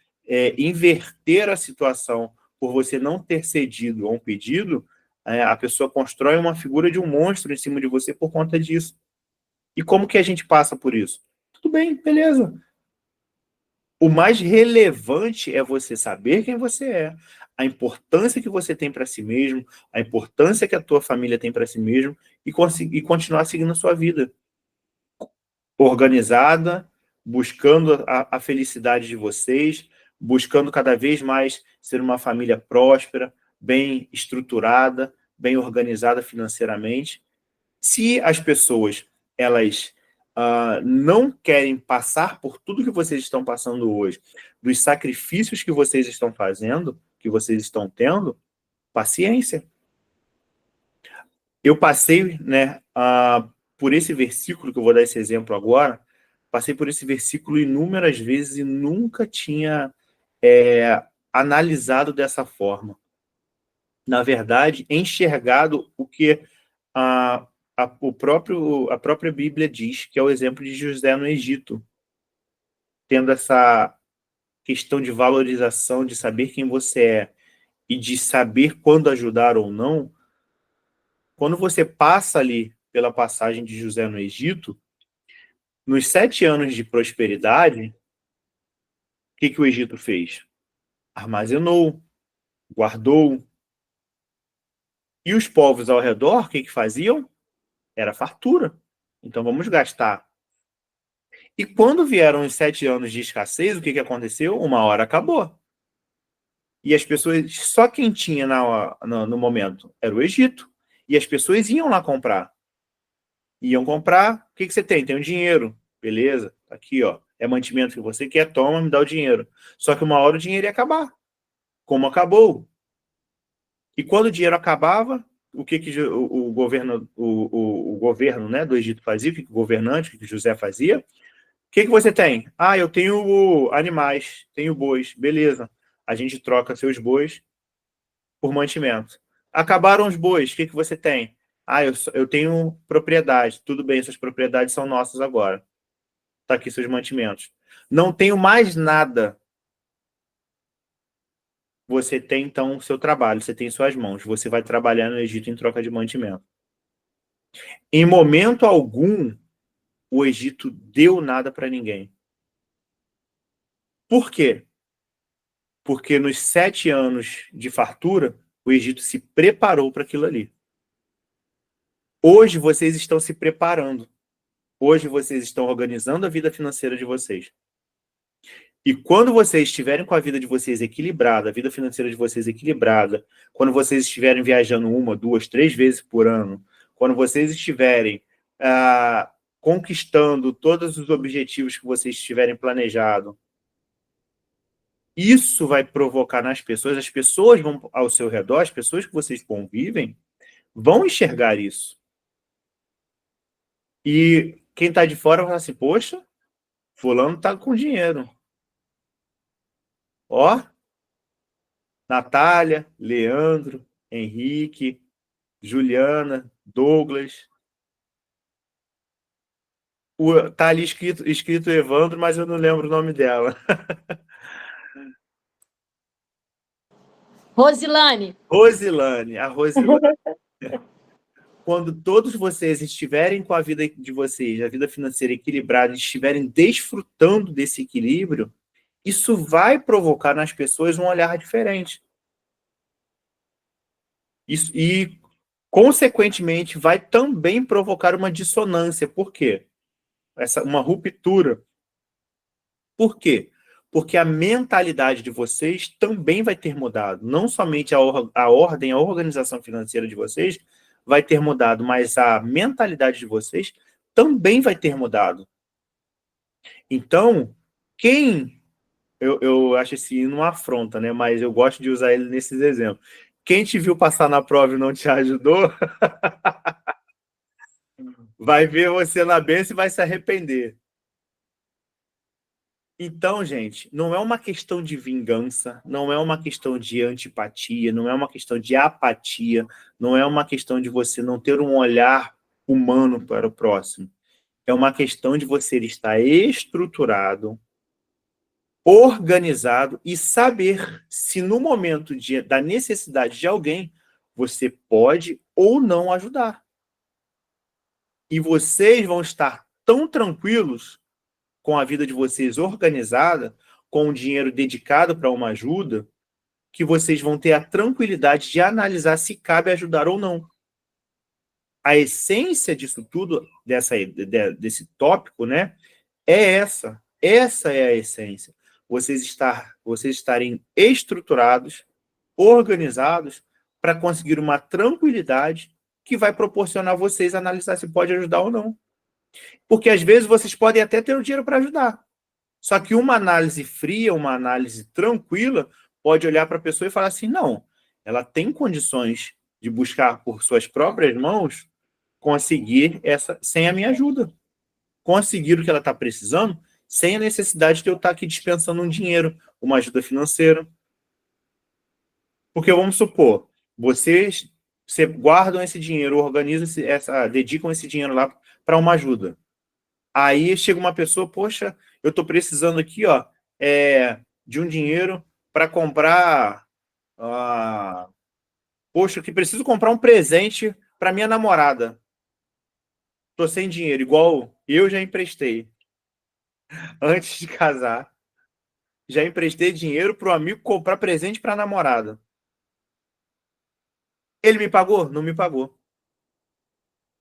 inverter a situação por você não ter cedido a um pedido, a pessoa constrói uma figura de um monstro em cima de você por conta disso. E como que a gente passa por isso? Tudo bem, beleza. O mais relevante é você saber quem você é, a importância que você tem para si mesmo, a importância que a tua família tem para si mesmo e continuar seguindo a sua vida organizada, buscando a felicidade de vocês, buscando cada vez mais ser uma família próspera, bem estruturada, bem organizada financeiramente. Se as pessoas elas não querem passar por tudo que vocês estão passando hoje, dos sacrifícios que vocês estão fazendo, que vocês estão tendo, paciência. Eu passei, né, por esse versículo, que eu vou dar esse exemplo agora, passei por esse versículo inúmeras vezes e nunca tinha analisado dessa forma. Na verdade, enxergado o que a própria Bíblia diz, que é o exemplo de José no Egito, tendo essa questão de valorização, de saber quem você é e de saber quando ajudar ou não. Quando você passa ali pela passagem de José no Egito, nos 7 anos de prosperidade, o que o Egito fez? Armazenou, guardou. E os povos ao redor, o que faziam? Era fartura. Então vamos gastar. E quando vieram os 7 anos de escassez, o que aconteceu? Uma hora acabou. E as pessoas, só quem tinha no momento era o Egito. E as pessoas iam lá comprar. Iam comprar, o que você tem? Tem o dinheiro. Beleza, tá aqui, ó. É mantimento que você quer, toma, me dá o dinheiro. Só que uma hora o dinheiro ia acabar. Como acabou? E quando o dinheiro acabava, o que o governo, o governo, né, do Egito fazia? O que o governante, o que José fazia? O que você tem? Eu tenho animais, tenho bois. Beleza. A gente troca seus bois por mantimento. Acabaram os bois, o que você tem? Eu tenho propriedade. Tudo bem, essas propriedades são nossas agora. Tá aqui seus mantimentos. Não tenho mais nada. Você tem, então, o seu trabalho, você tem suas mãos. Você vai trabalhar no Egito em troca de mantimento. Em momento algum, o Egito deu nada para ninguém. Por quê? Porque nos 7 anos de fartura, o Egito se preparou para aquilo ali. Hoje vocês estão se preparando. Hoje vocês estão organizando a vida financeira de vocês. E quando vocês estiverem com a vida de vocês equilibrada, a vida financeira de vocês equilibrada, quando vocês estiverem viajando 1, 2, 3 vezes por ano, quando vocês estiverem conquistando todos os objetivos que vocês tiverem planejado, isso vai provocar nas pessoas, as pessoas vão ao seu redor, as pessoas que vocês convivem, vão enxergar isso. E quem está de fora vai falar assim, poxa, fulano está com dinheiro. Ó, Natália, Leandro, Henrique, Juliana, Douglas. Tá ali escrito Evandro, mas eu não lembro o nome dela. Rosilane. Rosilane, a Rosilane. Quando todos vocês estiverem com a vida de vocês, a vida financeira equilibrada, estiverem desfrutando desse equilíbrio, isso vai provocar nas pessoas um olhar diferente. Isso, e, consequentemente, vai também provocar uma dissonância. Por quê? Uma ruptura. Por quê? Porque a mentalidade de vocês também vai ter mudado. Não somente a ordem, a organização financeira de vocês vai ter mudado, mas a mentalidade de vocês também vai ter mudado. Então, eu acho esse hino uma afronta, né? Mas eu gosto de usar ele nesses exemplos. Quem te viu passar na prova e não te ajudou, vai ver você na bênção e vai se arrepender. Então, gente, não é uma questão de vingança, não é uma questão de antipatia, não é uma questão de apatia, não é uma questão de você não ter um olhar humano para o próximo. É uma questão de você estar estruturado, organizado e saber se no momento da necessidade de alguém você pode ou não ajudar. E vocês vão estar tão tranquilos com a vida de vocês organizada, com o dinheiro dedicado para uma ajuda, que vocês vão ter a tranquilidade de analisar se cabe ajudar ou não. A essência disso tudo, desse tópico, né, é essa. Essa é a essência. Vocês estarem estruturados, organizados, para conseguir uma tranquilidade que vai proporcionar vocês analisar se pode ajudar ou não. Porque às vezes vocês podem até ter o dinheiro para ajudar. Só que uma análise fria, uma análise tranquila, pode olhar para a pessoa e falar assim, não, ela tem condições de buscar por suas próprias mãos conseguir essa sem a minha ajuda. Conseguir o que ela está precisando sem a necessidade de eu estar aqui dispensando um dinheiro, uma ajuda financeira. Porque vamos supor, vocês guardam esse dinheiro, organizam dedicam esse dinheiro lá para uma ajuda. Aí chega uma pessoa, poxa, eu estou precisando aqui, ó, de um dinheiro para comprar, poxa, que preciso comprar um presente para minha namorada. Estou sem dinheiro, igual eu já emprestei antes de casar. Já emprestei dinheiro para o amigo comprar presente para a namorada. Ele me pagou? Não me pagou.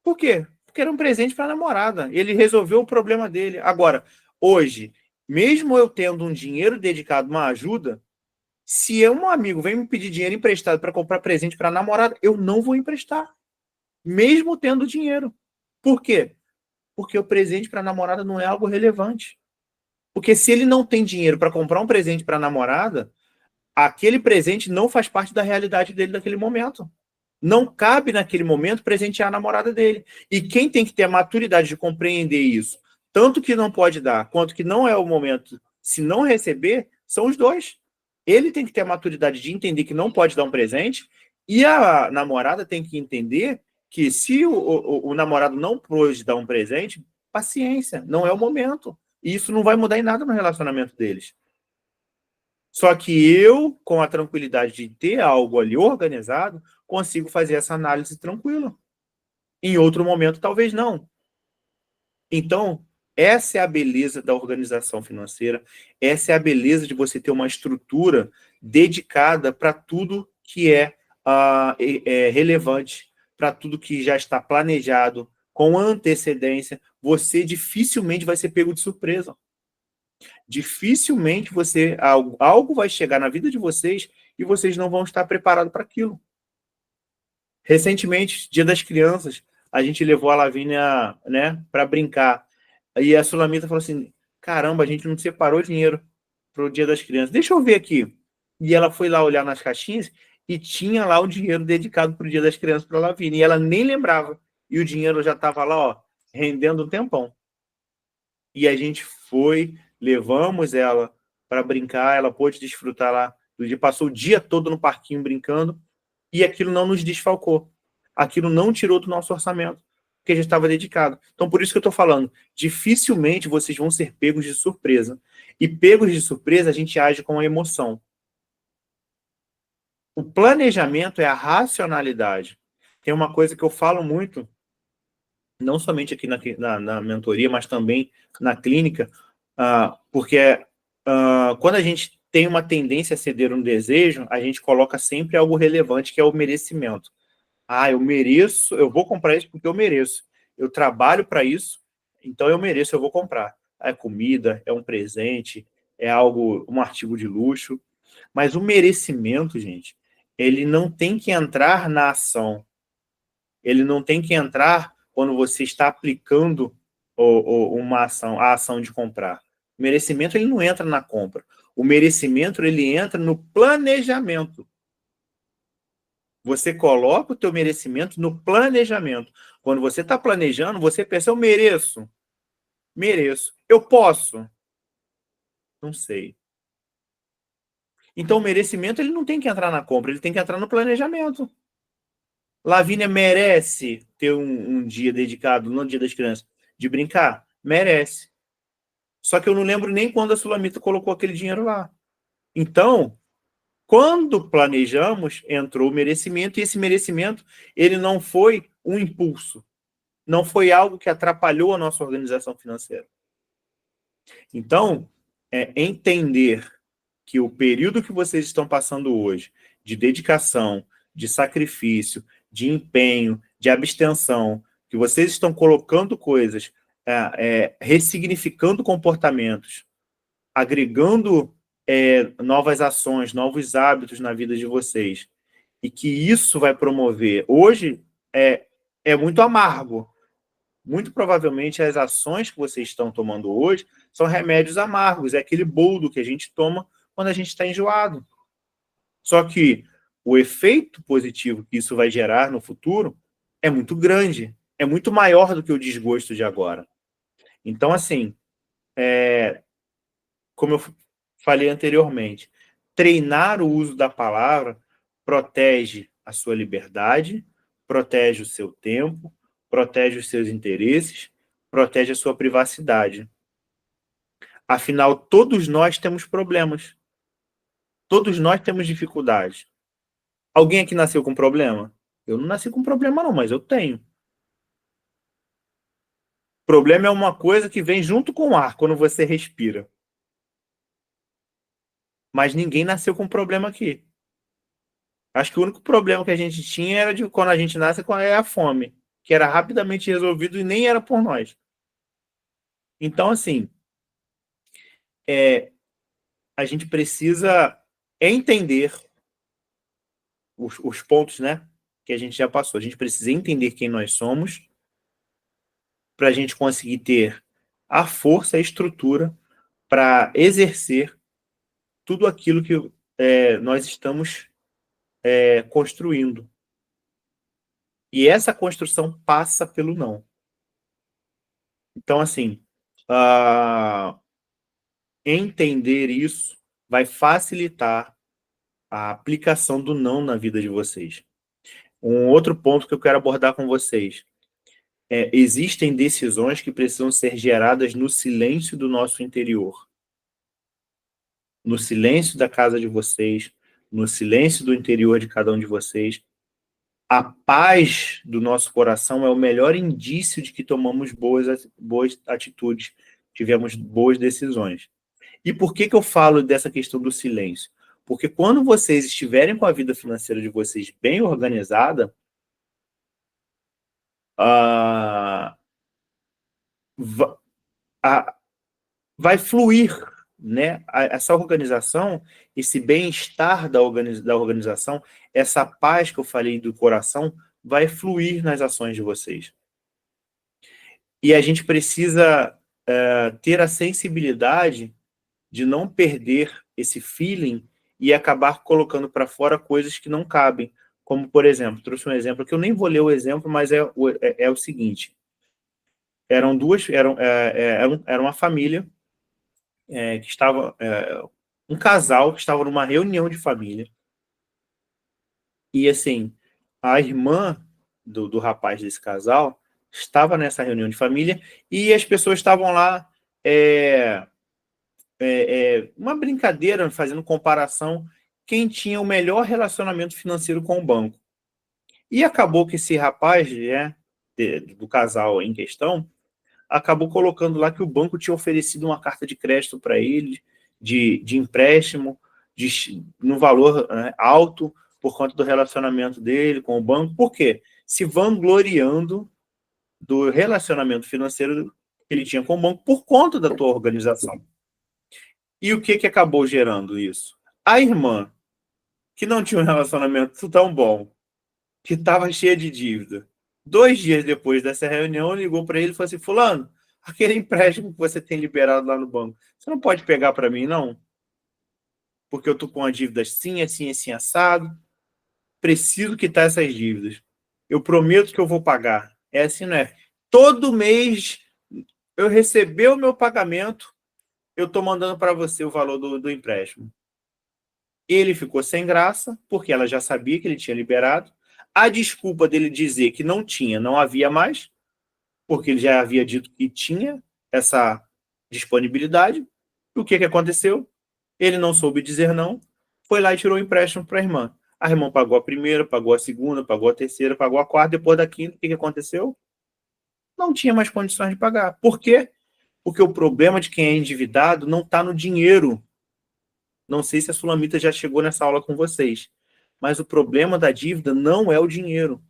Por quê? Porque era um presente para a namorada. Ele resolveu o problema dele. Agora, hoje, mesmo eu tendo um dinheiro dedicado a uma ajuda, se um amigo vem me pedir dinheiro emprestado para comprar presente para a namorada, eu não vou emprestar, mesmo tendo dinheiro. Por quê? Porque o presente para a namorada não é algo relevante. Porque se ele não tem dinheiro para comprar um presente para a namorada, aquele presente não faz parte da realidade dele naquele momento. Não cabe naquele momento presentear a namorada dele. E quem tem que ter a maturidade de compreender isso, tanto que não pode dar, quanto que não é o momento, se não receber, são os dois. Ele tem que ter a maturidade de entender que não pode dar um presente, e a namorada tem que entender que se o namorado não pôde dar um presente, paciência, não é o momento. E isso não vai mudar em nada no relacionamento deles. Só que eu, com a tranquilidade de ter algo ali organizado, consigo fazer essa análise tranquila. Em outro momento, talvez não. Então, essa é a beleza da organização financeira, essa é a beleza de você ter uma estrutura dedicada para tudo que é relevante, para tudo que já está planejado, com antecedência. Você dificilmente vai ser pego de surpresa. Dificilmente algo vai chegar na vida de vocês e vocês não vão estar preparados para aquilo. Recentemente, Dia das Crianças, a gente levou a Lavínia, né, para brincar. E a Sulamita falou assim, caramba, a gente não separou dinheiro para o Dia das Crianças. Deixa eu ver aqui. E ela foi lá olhar nas caixinhas e tinha lá o dinheiro dedicado para o Dia das Crianças para a Lavínia. E ela nem lembrava. E o dinheiro já estava lá, ó, rendendo um tempão. E a gente foi, levamos ela para brincar, ela pôde desfrutar lá do dia, passou o dia todo no parquinho brincando, e aquilo não nos desfalcou. Aquilo não tirou do nosso orçamento, porque a gente estava dedicado. Então, por isso que eu estou falando, dificilmente vocês vão ser pegos de surpresa. E pegos de surpresa, a gente age com a emoção. O planejamento é a racionalidade. Tem uma coisa que eu falo muito, não somente aqui na mentoria, mas também na clínica, porque quando a gente tem uma tendência a ceder um desejo, a gente coloca sempre algo relevante, que é o merecimento. Eu mereço, eu vou comprar isso porque eu mereço. Eu trabalho para isso, então eu mereço, eu vou comprar. É comida, é um presente, é algo, um artigo de luxo. Mas o merecimento, gente, ele não tem que entrar na ação. Ele não tem que entrar quando você está aplicando uma ação, a ação de comprar. O merecimento ele não entra na compra. O merecimento ele entra no planejamento. Você coloca o teu merecimento no planejamento. Quando você está planejando, você pensa, eu mereço. Mereço. Eu posso? Não sei. Então, o merecimento ele não tem que entrar na compra, ele tem que entrar no planejamento. Lavínia merece ter um dia dedicado no Dia das Crianças de brincar? Merece. Só que eu não lembro nem quando a Sulamita colocou aquele dinheiro lá. Então, quando planejamos, entrou o merecimento, e esse merecimento ele não foi um impulso. Não foi algo que atrapalhou a nossa organização financeira. Então, entender que o período que vocês estão passando hoje, de dedicação, de sacrifício, de empenho, de abstenção, que vocês estão colocando coisas, ressignificando comportamentos, agregando novas ações, novos hábitos na vida de vocês, e que isso vai promover. Hoje é muito amargo. Muito provavelmente as ações que vocês estão tomando hoje são remédios amargos, é aquele boldo que a gente toma quando a gente está enjoado. Só que o efeito positivo que isso vai gerar no futuro é muito grande, é muito maior do que o desgosto de agora. Então, assim, como eu falei anteriormente, treinar o uso da palavra protege a sua liberdade, protege o seu tempo, protege os seus interesses, protege a sua privacidade. Afinal, todos nós temos problemas. Todos nós temos dificuldades. Alguém aqui nasceu com problema? Eu não nasci com problema não, mas eu tenho. Problema é uma coisa que vem junto com o ar, quando você respira. Mas ninguém nasceu com problema aqui. Acho que o único problema que a gente tinha era de quando a gente nasce é a fome, que era rapidamente resolvido e nem era por nós. Então, assim, a gente precisa entender os pontos, né, que a gente já passou. A gente precisa entender quem nós somos para a gente conseguir ter a força, a estrutura para exercer tudo aquilo que nós estamos construindo. E essa construção passa pelo não. Então, assim, entender isso vai facilitar a aplicação do não na vida de vocês. Um outro ponto que eu quero abordar com vocês existem decisões que precisam ser geradas no silêncio do nosso interior. No silêncio da casa de vocês, no silêncio do interior de cada um de vocês. A paz do nosso coração é o melhor indício de que tomamos boas atitudes, tivemos boas decisões. E por que eu falo dessa questão do silêncio? Porque quando vocês estiverem com a vida financeira de vocês bem organizada, vai fluir, né? Essa organização, esse bem-estar da organização, essa paz que eu falei do coração, vai fluir nas ações de vocês. E a gente precisa ter a sensibilidade de não perder esse feeling e acabar colocando para fora coisas que não cabem. Como, por exemplo, trouxe um exemplo que eu nem vou ler o exemplo, mas é o seguinte. Era uma família que estava... um casal que estava numa reunião de família. E, assim, a irmã do rapaz desse casal estava nessa reunião de família e as pessoas estavam lá... uma brincadeira, fazendo comparação, quem tinha o melhor relacionamento financeiro com o banco. E acabou que esse rapaz, do casal em questão, acabou colocando lá que o banco tinha oferecido uma carta de crédito para ele, de empréstimo, no valor alto, por conta do relacionamento dele com o banco. Por quê? Se vangloriando do relacionamento financeiro que ele tinha com o banco por conta da tua organização. E o que acabou gerando isso? A irmã, que não tinha um relacionamento tão bom, que estava cheia de dívida, 2 dias depois dessa reunião, ligou para ele e falou assim: fulano, aquele empréstimo que você tem liberado lá no banco, você não pode pegar para mim, não? Porque eu estou com a dívida assim, assim, assim, assado, preciso quitar essas dívidas. Eu prometo que eu vou pagar. É assim, não é? Todo mês eu receber o meu pagamento, eu estou mandando para você o valor do empréstimo. Ele ficou sem graça, porque ela já sabia que ele tinha liberado. A desculpa dele dizer que não tinha, não havia mais, porque ele já havia dito que tinha essa disponibilidade. E o que aconteceu? Ele não soube dizer não, foi lá e tirou o empréstimo para a irmã. A irmã pagou a primeira, pagou a segunda, pagou a terceira, pagou a quarta. Depois da quinta, o que aconteceu? Não tinha mais condições de pagar. Por quê? Porque o problema de quem é endividado não está no dinheiro. Não sei se a Sulamita já chegou nessa aula com vocês, mas o problema da dívida não é o dinheiro.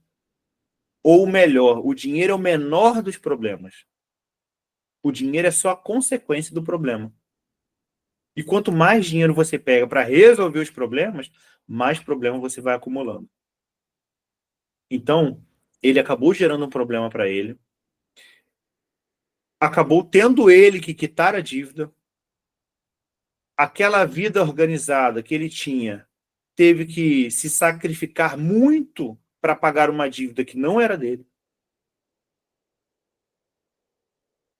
Ou melhor, o dinheiro é o menor dos problemas. O dinheiro é só a consequência do problema. E quanto mais dinheiro você pega para resolver os problemas, mais problema você vai acumulando. Então, ele acabou gerando um problema para ele, acabou tendo ele que quitar a dívida, aquela vida organizada que ele tinha, teve que se sacrificar muito para pagar uma dívida que não era dele,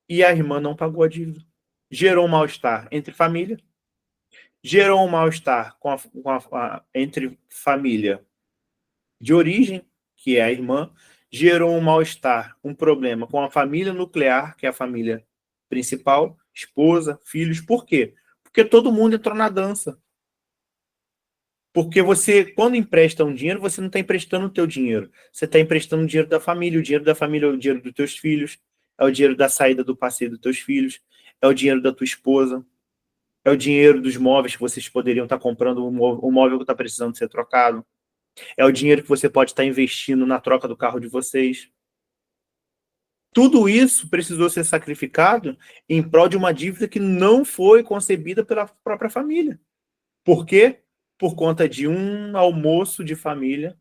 e a irmã não pagou a dívida. Gerou um mal-estar entre família, gerou um mal-estar entre família de origem, que é a irmã, gerou um mal-estar, um problema com a família nuclear, que é a família principal, esposa, filhos. Por quê? Porque todo mundo entrou na dança. Porque você, quando empresta um dinheiro, você não está emprestando o teu dinheiro. Você está emprestando o dinheiro da família. O dinheiro da família é o dinheiro dos teus filhos, é o dinheiro da saída do passeio dos teus filhos, é o dinheiro da tua esposa, é o dinheiro dos móveis que vocês poderiam estar comprando, o móvel que está precisando ser trocado. É o dinheiro que você pode estar investindo na troca do carro de vocês. Tudo isso precisou ser sacrificado em prol de uma dívida que não foi concebida pela própria família. Por quê? Por conta de um almoço de família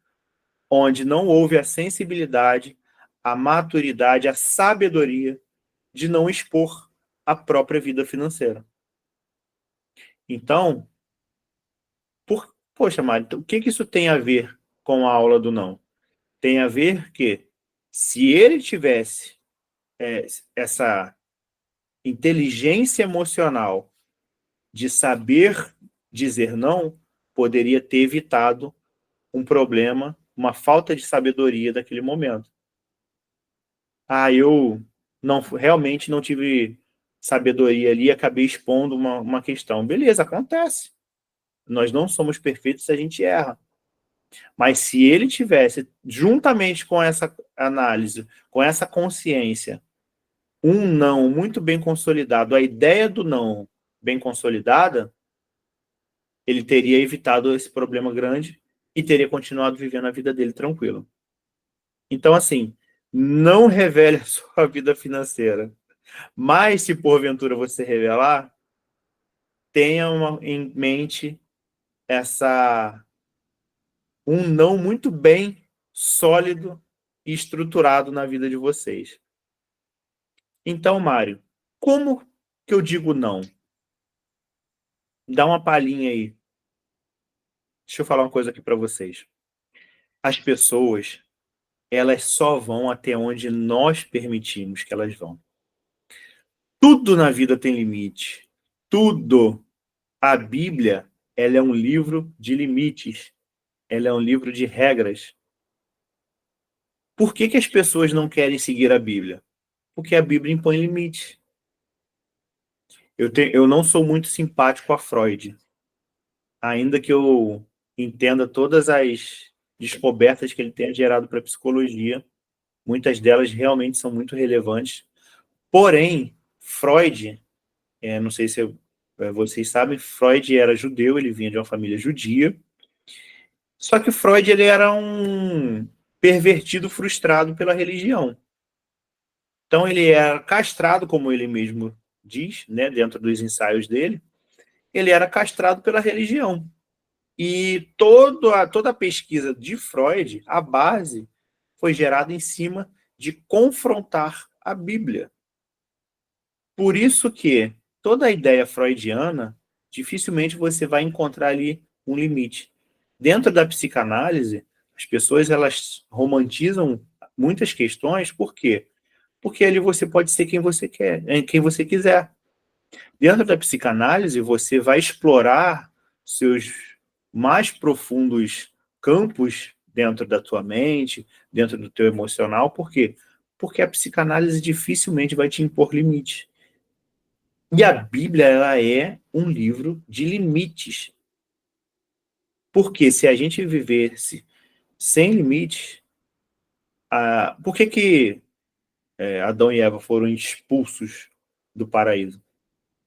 onde não houve a sensibilidade, a maturidade, a sabedoria de não expor a própria vida financeira. Então, poxa, Mário, então, o que isso tem a ver com a aula do não? Tem a ver que, se ele tivesse essa inteligência emocional de saber dizer não, poderia ter evitado um problema, uma falta de sabedoria daquele momento. Eu realmente não tive sabedoria ali, acabei expondo uma questão. Beleza, acontece. Nós não somos perfeitos, a gente erra. Mas se ele tivesse, juntamente com essa análise, com essa consciência, um não muito bem consolidado, a ideia do não bem consolidada, ele teria evitado esse problema grande e teria continuado vivendo a vida dele tranquilo. Então, assim, não revele a sua vida financeira. Mas, se porventura você revelar, tenha em mente um não muito bem sólido e estruturado na vida de vocês. Então, Mário, como que eu digo não? Dá uma palhinha aí. Deixa eu falar uma coisa aqui para vocês. As pessoas, elas só vão até onde nós permitimos que elas vão. Tudo na vida tem limite. Tudo. A Bíblia, ela é um livro de limites. Ela é um livro de regras. Por que as pessoas não querem seguir a Bíblia? Porque a Bíblia impõe limites. Eu não sou muito simpático a Freud, ainda que eu entenda todas as descobertas que ele tenha gerado para a psicologia. Muitas delas realmente são muito relevantes. Porém, Freud, não sei se vocês sabem, Freud era judeu, ele vinha de uma família judia. Só que Freud ele era um pervertido frustrado pela religião. Então ele era castrado, como ele mesmo diz, né, dentro dos ensaios dele, ele era castrado pela religião. E toda a pesquisa de Freud, a base, foi gerada em cima de confrontar a Bíblia. Por isso que toda a ideia freudiana, dificilmente você vai encontrar ali um limite. Dentro da psicanálise, as pessoas elas romantizam muitas questões, por quê? Porque ali você pode ser quem você quer, quem você quiser. Dentro da psicanálise, você vai explorar seus mais profundos campos dentro da tua mente, dentro do teu emocional. Por quê? Porque a psicanálise dificilmente vai te impor limites. E a Bíblia, ela é um livro de limites. Porque se a gente vivesse sem limites, por que Adão e Eva foram expulsos do paraíso?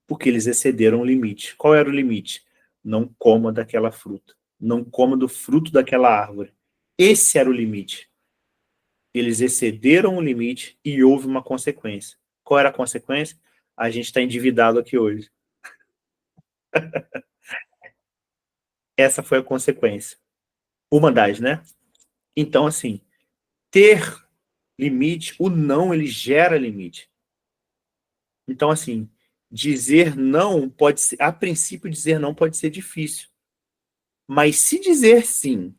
Porque eles excederam o limite. Qual era o limite? Não coma daquela fruta. Não coma do fruto daquela árvore. Esse era o limite. Eles excederam o limite e houve uma consequência. Qual era a consequência? A gente está endividado aqui hoje. Essa foi a consequência. Uma das, né? Então, assim, ter limite, o não, ele gera limite. Então, assim, dizer não pode ser, a princípio, dizer não pode ser difícil. Mas se dizer sim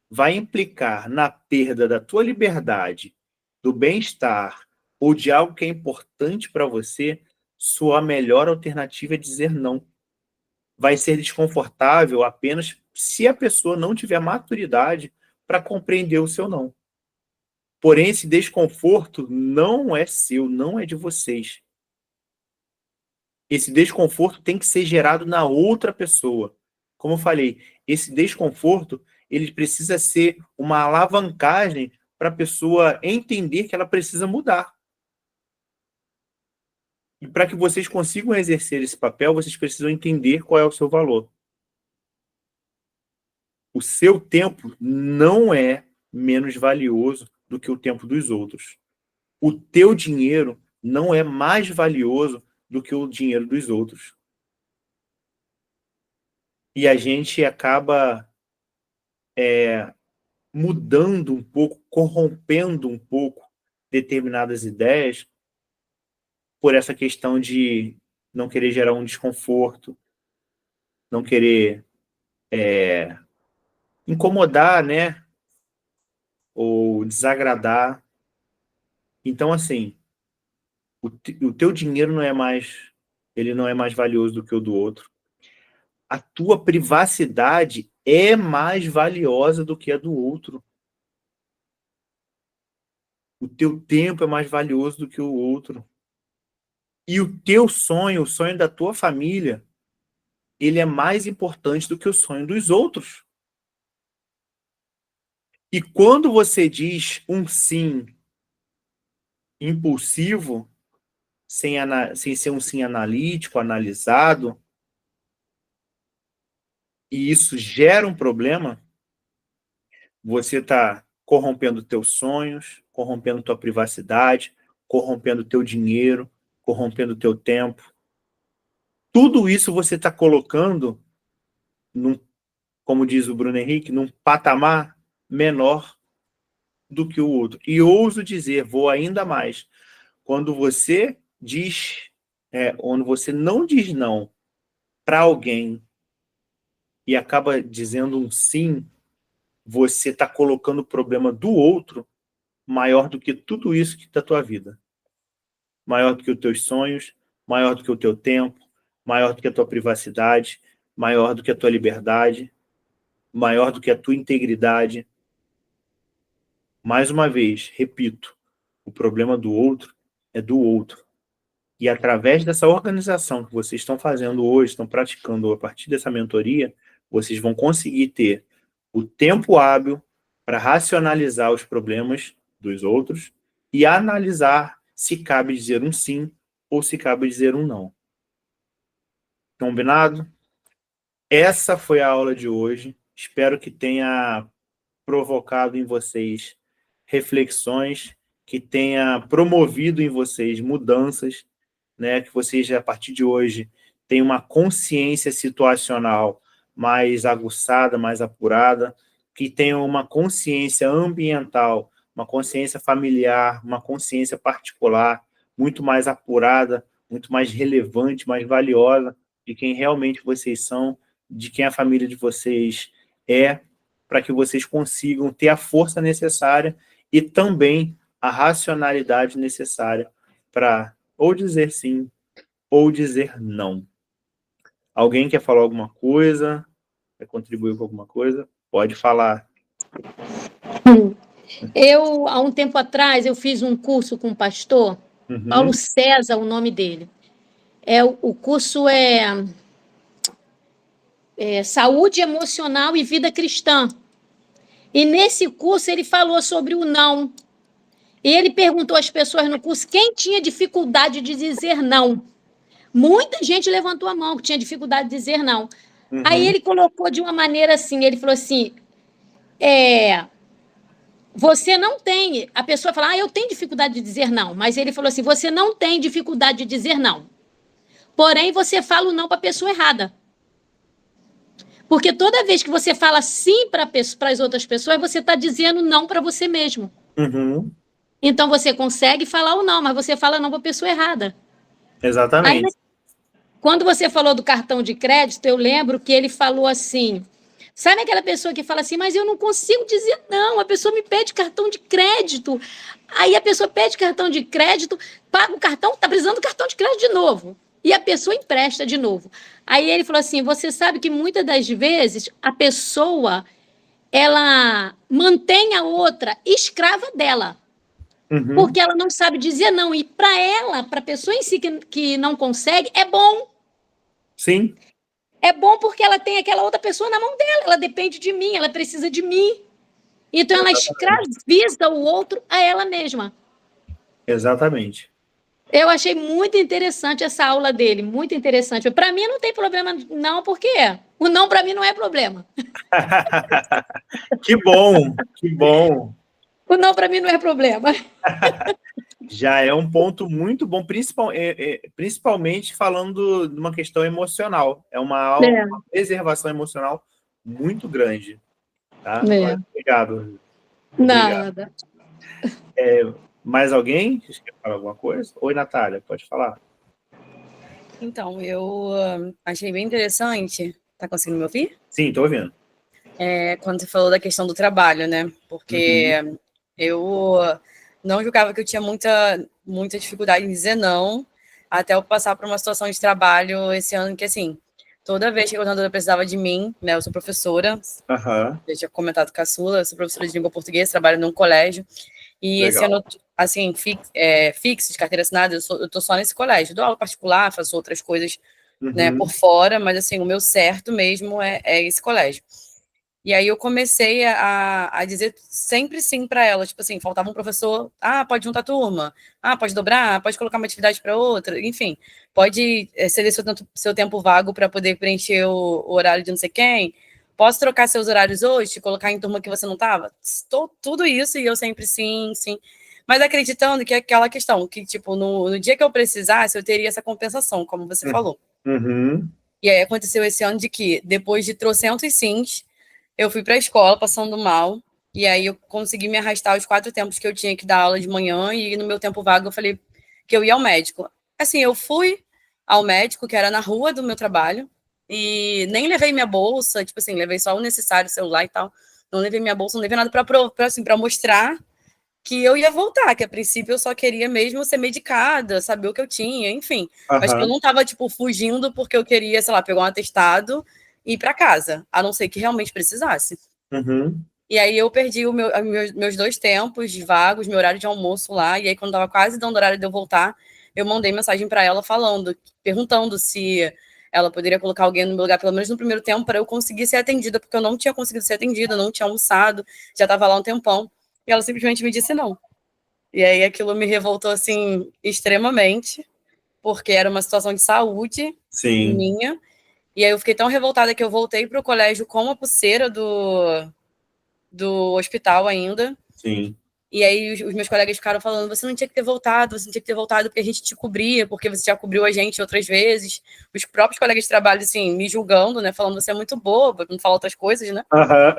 vai implicar na perda da tua liberdade, do bem-estar ou de algo que é importante para você, sua melhor alternativa é dizer não. Vai ser desconfortável apenas se a pessoa não tiver maturidade para compreender o seu não. Porém, esse desconforto não é seu, não é de vocês. Esse desconforto tem que ser gerado na outra pessoa. Como eu falei, esse desconforto ele precisa ser uma alavancagem para a pessoa entender que ela precisa mudar. E para que vocês consigam exercer esse papel, vocês precisam entender qual é o seu valor. O seu tempo não é menos valioso do que o tempo dos outros. O teu dinheiro não é mais valioso do que o dinheiro dos outros. E a gente acaba mudando um pouco, corrompendo um pouco determinadas ideias por essa questão de não querer gerar um desconforto, não querer incomodar, né? Ou desagradar. Então, assim, o teu dinheiro não é mais, ele não é mais valioso do que o do outro. A tua privacidade é mais valiosa do que a do outro. O teu tempo é mais valioso do que o outro. E o teu sonho, o sonho da tua família, ele é mais importante do que o sonho dos outros. E quando você diz um sim impulsivo, sem ser um sim analítico, analisado, e isso gera um problema, você está corrompendo teus sonhos, corrompendo tua privacidade, corrompendo teu dinheiro, corrompendo teu tempo. Tudo isso você está colocando, como diz o Bruno Henrique, num patamar menor do que o outro. E ouso dizer, vou ainda mais, quando você diz, quando você não diz não para alguém e acaba dizendo um sim, você está colocando o problema do outro maior do que tudo isso que está a tua vida. Maior do que os teus sonhos, maior do que o teu tempo, maior do que a tua privacidade, maior do que a tua liberdade, maior do que a tua integridade. Mais uma vez, repito, o problema do outro é do outro. E através dessa organização que vocês estão fazendo hoje, estão praticando a partir dessa mentoria, vocês vão conseguir ter o tempo hábil para racionalizar os problemas dos outros e analisar se cabe dizer um sim ou se cabe dizer um não. Combinado? Essa foi a aula de hoje. Espero que tenha provocado em vocês reflexões, que tenha promovido em vocês mudanças, né? Que vocês, a partir de hoje, tenham uma consciência situacional mais aguçada, mais apurada, que tenham uma consciência ambiental, uma consciência familiar, uma consciência particular, muito mais apurada, muito mais relevante, mais valiosa de quem realmente vocês são, de quem a família de vocês é, para que vocês consigam ter a força necessária e também a racionalidade necessária para ou dizer sim ou dizer não. Alguém quer falar alguma coisa? Quer contribuir com alguma coisa? Pode falar. Há um tempo atrás, eu fiz um curso com um pastor, Paulo César, o nome dele. O curso é Saúde Emocional e Vida Cristã. E nesse curso ele falou sobre o não. E ele perguntou às pessoas no curso quem tinha dificuldade de dizer não. Muita gente levantou a mão que tinha dificuldade de dizer não. Aí ele colocou de uma maneira assim, ele falou assim, você não tem... A pessoa fala, eu tenho dificuldade de dizer não. Mas ele falou assim, você não tem dificuldade de dizer não. Porém, você fala o não para a pessoa errada. Porque toda vez que você fala sim para as outras pessoas, você está dizendo não para você mesmo. Uhum. Então você consegue falar o não, mas você fala não para a pessoa errada. Aí, Exatamente. quando você falou do cartão de crédito, eu lembro que ele falou assim: sabe aquela pessoa que fala assim, mas eu não consigo dizer não, a pessoa me pede cartão de crédito. Aí a pessoa pede cartão de crédito, paga o cartão, está precisando do cartão de crédito de novo. E a pessoa empresta de novo. Aí ele falou assim: você sabe que muitas das vezes a pessoa ela mantém a outra escrava dela, Uhum. porque ela não sabe dizer não. E para ela, para a pessoa em si que não consegue, é bom. Sim, É bom porque ela tem aquela outra pessoa na mão dela, ela depende de mim, ela precisa de mim. Então ela exatamente. escraviza o outro a ela mesma. Exatamente. Eu achei muito interessante essa aula dele, muito interessante. Para mim não tem problema não, porque o não para mim não é problema. Que bom, que bom. O não para mim não é problema. Já é um ponto muito bom, principalmente falando de uma questão emocional. É uma preservação emocional muito grande, tá? É. Olha, obrigado, obrigado. Nada. Mais alguém que quer falar alguma coisa? Oi, Natália, pode falar. Então, eu achei bem interessante. Tá conseguindo me ouvir? Sim, estou ouvindo. Quando você falou da questão do trabalho, né? Porque eu não julgava que eu tinha muita dificuldade em dizer não, até eu passar por uma situação de trabalho esse ano que, assim, toda vez que a coordenadora precisava de mim, né? Eu sou professora, Aham, eu tinha comentado com a Sula, eu sou professora de língua portuguesa, trabalho num colégio, e esse legal. ano, assim, fixo, de carteira assinada, eu tô só nesse colégio. Dou aula particular, faço outras coisas, né, por Uhum, fora, mas, assim, o meu certo mesmo é esse colégio. E aí eu comecei a dizer sempre sim para ela, tipo assim, faltava um professor, pode juntar turma, pode dobrar, pode colocar uma atividade para outra, enfim, pode ceder seu tempo vago para poder preencher o horário de não sei quem, posso trocar seus horários hoje, te colocar em turma que você não estava? Tudo isso, e eu sempre sim, sim. Mas acreditando que é aquela questão, que tipo, no dia que eu precisasse, eu teria essa compensação, como você falou. uhum, E aí aconteceu esse ano de que, depois de trocentos sims, eu fui para a escola passando mal, e aí eu consegui me arrastar os 4 tempos que eu tinha que dar aula de manhã, e no meu tempo vago eu falei que eu ia ao médico. Assim, eu fui ao médico, que era na rua do meu trabalho, e nem levei minha bolsa, tipo assim, levei só o necessário, celular e tal. Não levei minha bolsa, não levei nada para mostrar que eu ia voltar, que a princípio eu só queria mesmo ser medicada, saber o que eu tinha, enfim. Mas que eu aham, não estava, tipo, fugindo porque eu queria, sei lá, pegar um atestado e ir para casa, a não ser que realmente precisasse. uhum, E aí eu perdi meus 2 tempos de vagos, meu horário de almoço lá, e aí quando estava quase dando horário de eu voltar, eu mandei mensagem para ela perguntando se ela poderia colocar alguém no meu lugar, pelo menos no primeiro tempo, para eu conseguir ser atendida, porque eu não tinha conseguido ser atendida, não tinha almoçado, já estava lá um tempão. E ela simplesmente me disse não. E aí aquilo me revoltou, assim, extremamente, porque era uma situação de saúde sim, minha. E aí eu fiquei tão revoltada que eu voltei para o colégio com a pulseira do hospital ainda. sim. E aí os meus colegas ficaram falando, você não tinha que ter voltado, você não tinha que ter voltado porque a gente te cobria, porque você já cobriu a gente outras vezes. Os próprios colegas de trabalho, assim, me julgando, né? Falando, você é muito boba, não fala outras coisas, né? Aham,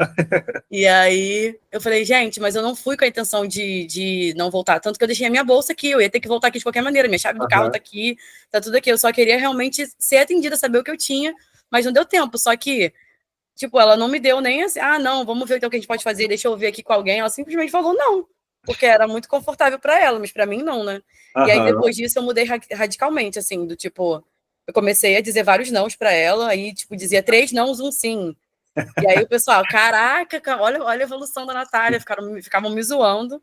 E aí eu falei, gente, mas eu não fui com a intenção de não voltar. Tanto que eu deixei a minha bolsa aqui, eu ia ter que voltar aqui de qualquer maneira. Minha chave do carro aham, tá aqui, tá tudo aqui. Eu só queria realmente ser atendida, saber o que eu tinha, mas não deu tempo. Só que, tipo, ela não me deu nem assim, não, vamos ver então o que a gente pode fazer, deixa eu ver aqui com alguém. Ela simplesmente falou não, porque era muito confortável para ela, mas para mim não, né? E aí aham, depois disso eu mudei radicalmente, assim, do tipo, eu comecei a dizer vários nãos para ela, aí, tipo, dizia 3 nãos, um sim. E aí o pessoal, caraca, olha a evolução da Natália, ficavam me zoando.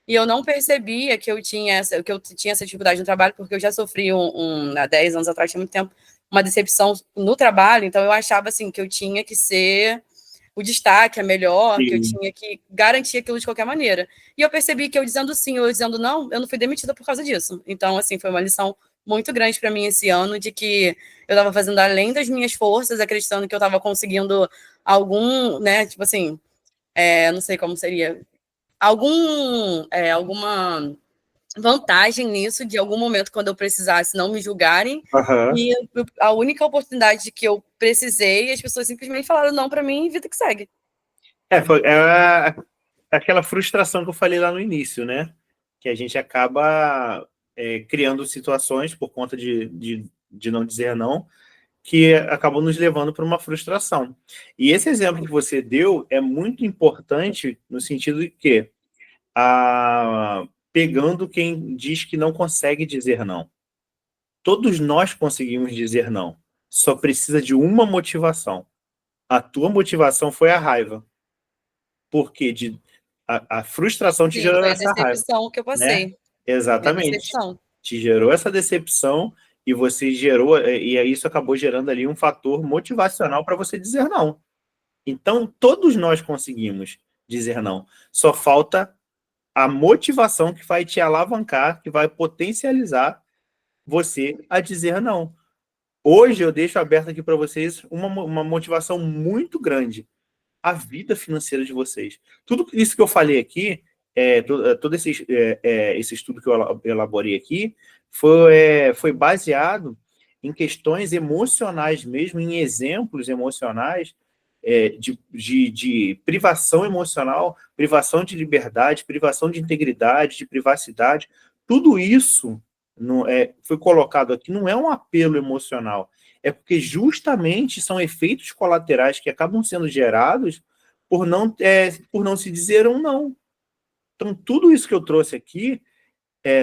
E eu não percebia que eu tinha essa dificuldade no trabalho, porque eu já sofri há 10 anos atrás, tinha muito tempo, uma decepção no trabalho, então eu achava assim que eu tinha que ser o destaque, a melhor, que eu sim. tinha que garantir aquilo de qualquer maneira. E eu percebi que eu dizendo sim ou eu dizendo não, eu não fui demitida por causa disso. Então, assim, foi uma lição muito grande para mim esse ano, de que eu estava fazendo além das minhas forças, acreditando que eu estava conseguindo algum, né, tipo assim, não sei como seria, alguma vantagem nisso, de algum momento, quando eu precisasse, não me julgarem. Aham. E a única oportunidade que eu precisei, as pessoas simplesmente falaram não para mim e vida que segue. É, aquela frustração que eu falei lá no início, né? Que a gente acaba criando situações por conta de não dizer não, que acabam nos levando para uma frustração. E esse exemplo que você deu é muito importante no sentido de que, pegando quem diz que não consegue dizer não. Todos nós conseguimos dizer não. Só precisa de uma motivação. A tua motivação foi a raiva. Porque a frustração te Sim, gerou foi a essa raiva, decepção que eu né? passei. Foi a Exatamente. decepção. Te gerou essa decepção e você gerou, e aí isso acabou gerando ali um fator motivacional para você dizer não. Então, todos nós conseguimos dizer não. Só falta a motivação que vai te alavancar, que vai potencializar você a dizer não. Hoje eu deixo aberto aqui para vocês uma motivação muito grande. A vida financeira de vocês. Tudo isso que eu falei aqui, todo esse estudo que eu elaborei aqui, foi baseado em questões emocionais mesmo, em exemplos emocionais de privação emocional, privação de liberdade, privação de integridade, de privacidade. Tudo isso foi colocado aqui, não é um apelo emocional, é porque justamente são efeitos colaterais que acabam sendo gerados por não se dizer um não. Então, tudo isso que eu trouxe aqui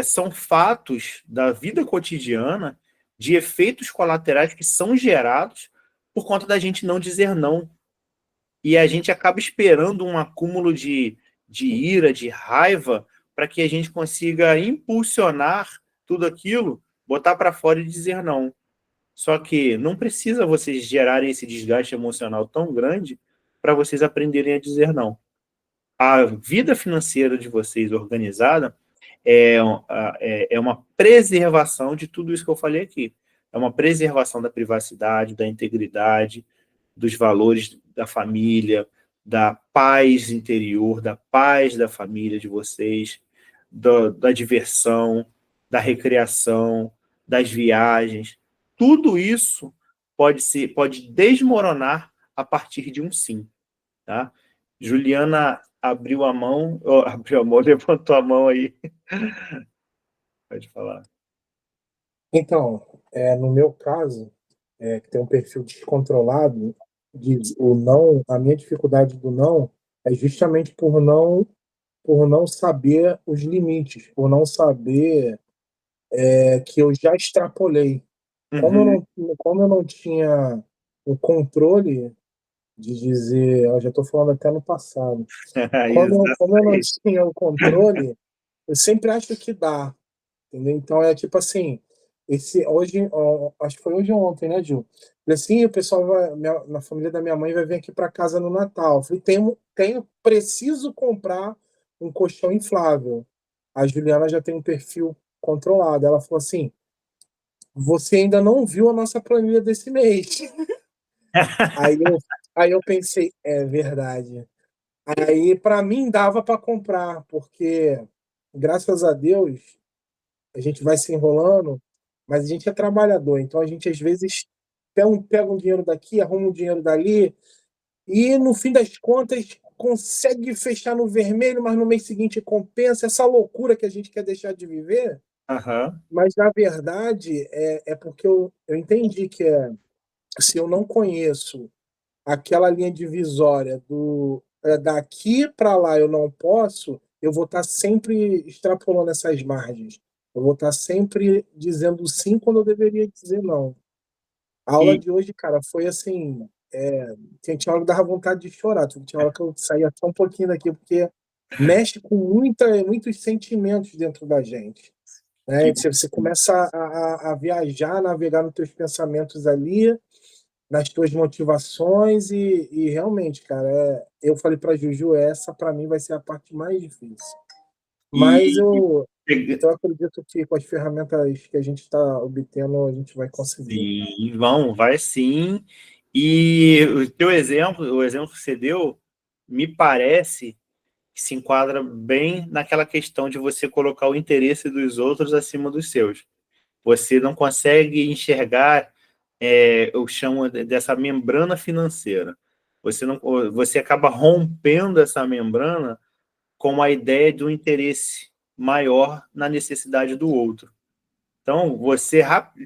são fatos da vida cotidiana, de efeitos colaterais que são gerados por conta da gente não dizer não. E a gente acaba esperando um acúmulo de ira, de raiva, para que a gente consiga impulsionar tudo aquilo, botar para fora e dizer não. Só que não precisa vocês gerarem esse desgaste emocional tão grande para vocês aprenderem a dizer não. A vida financeira de vocês organizada é uma preservação de tudo isso que eu falei aqui. É uma preservação da privacidade, da integridade, dos valores da família, da paz interior, da paz da família de vocês, da diversão, da recreação, das viagens. Tudo isso pode desmoronar a partir de um sim, tá? Juliana abriu a mão, levantou a mão aí. Pode falar. Então, no meu caso, que tem um perfil descontrolado, o não, a minha dificuldade do não é justamente por não saber os limites, por não saber que eu já extrapolei. Uhum. Como eu não tinha o controle de dizer, eu já estou falando até no passado, como eu não Exatamente. tinha o controle, eu sempre acho que dá, entendeu? Então é tipo assim, hoje, acho que foi hoje ou ontem, né, Gil? Falei assim, o pessoal na família da minha mãe vai vir aqui para casa no Natal. Eu falei, preciso comprar um colchão inflável. A Juliana já tem um perfil controlado. Ela falou assim, você ainda não viu a nossa planilha desse mês. Aí eu, aí eu pensei, é verdade. Aí para mim dava para comprar, porque graças a Deus a gente vai se enrolando, mas a gente é trabalhador, então a gente às vezes pega um dinheiro daqui, arruma um dinheiro dali, e no fim das contas consegue fechar no vermelho, mas no mês seguinte compensa essa loucura que a gente quer deixar de viver. Aham. Mas na verdade é porque eu entendi que se eu não conheço aquela linha divisória daqui para lá eu não posso, eu vou estar sempre extrapolando essas margens. Eu vou estar sempre dizendo sim quando eu deveria dizer não. A aula E, de hoje, cara, foi assim. Tinha hora que dava vontade de chorar, tinha hora que eu saía só um pouquinho daqui, porque mexe com muitos sentimentos dentro da gente. Né? que Você começa a viajar, navegar nos teus pensamentos ali, nas tuas motivações e realmente, cara, eu falei para Juju, essa para mim vai ser a parte mais difícil. Mas e, eu acredito que com as ferramentas que a gente está obtendo, a gente vai conseguir. sim, vai sim. E o exemplo que você deu, me parece que se enquadra bem naquela questão de você colocar o interesse dos outros acima dos seus. Você não consegue enxergar, eu chamo dessa membrana financeira. Você acaba rompendo essa membrana com a ideia de um interesse maior na necessidade do outro. Então,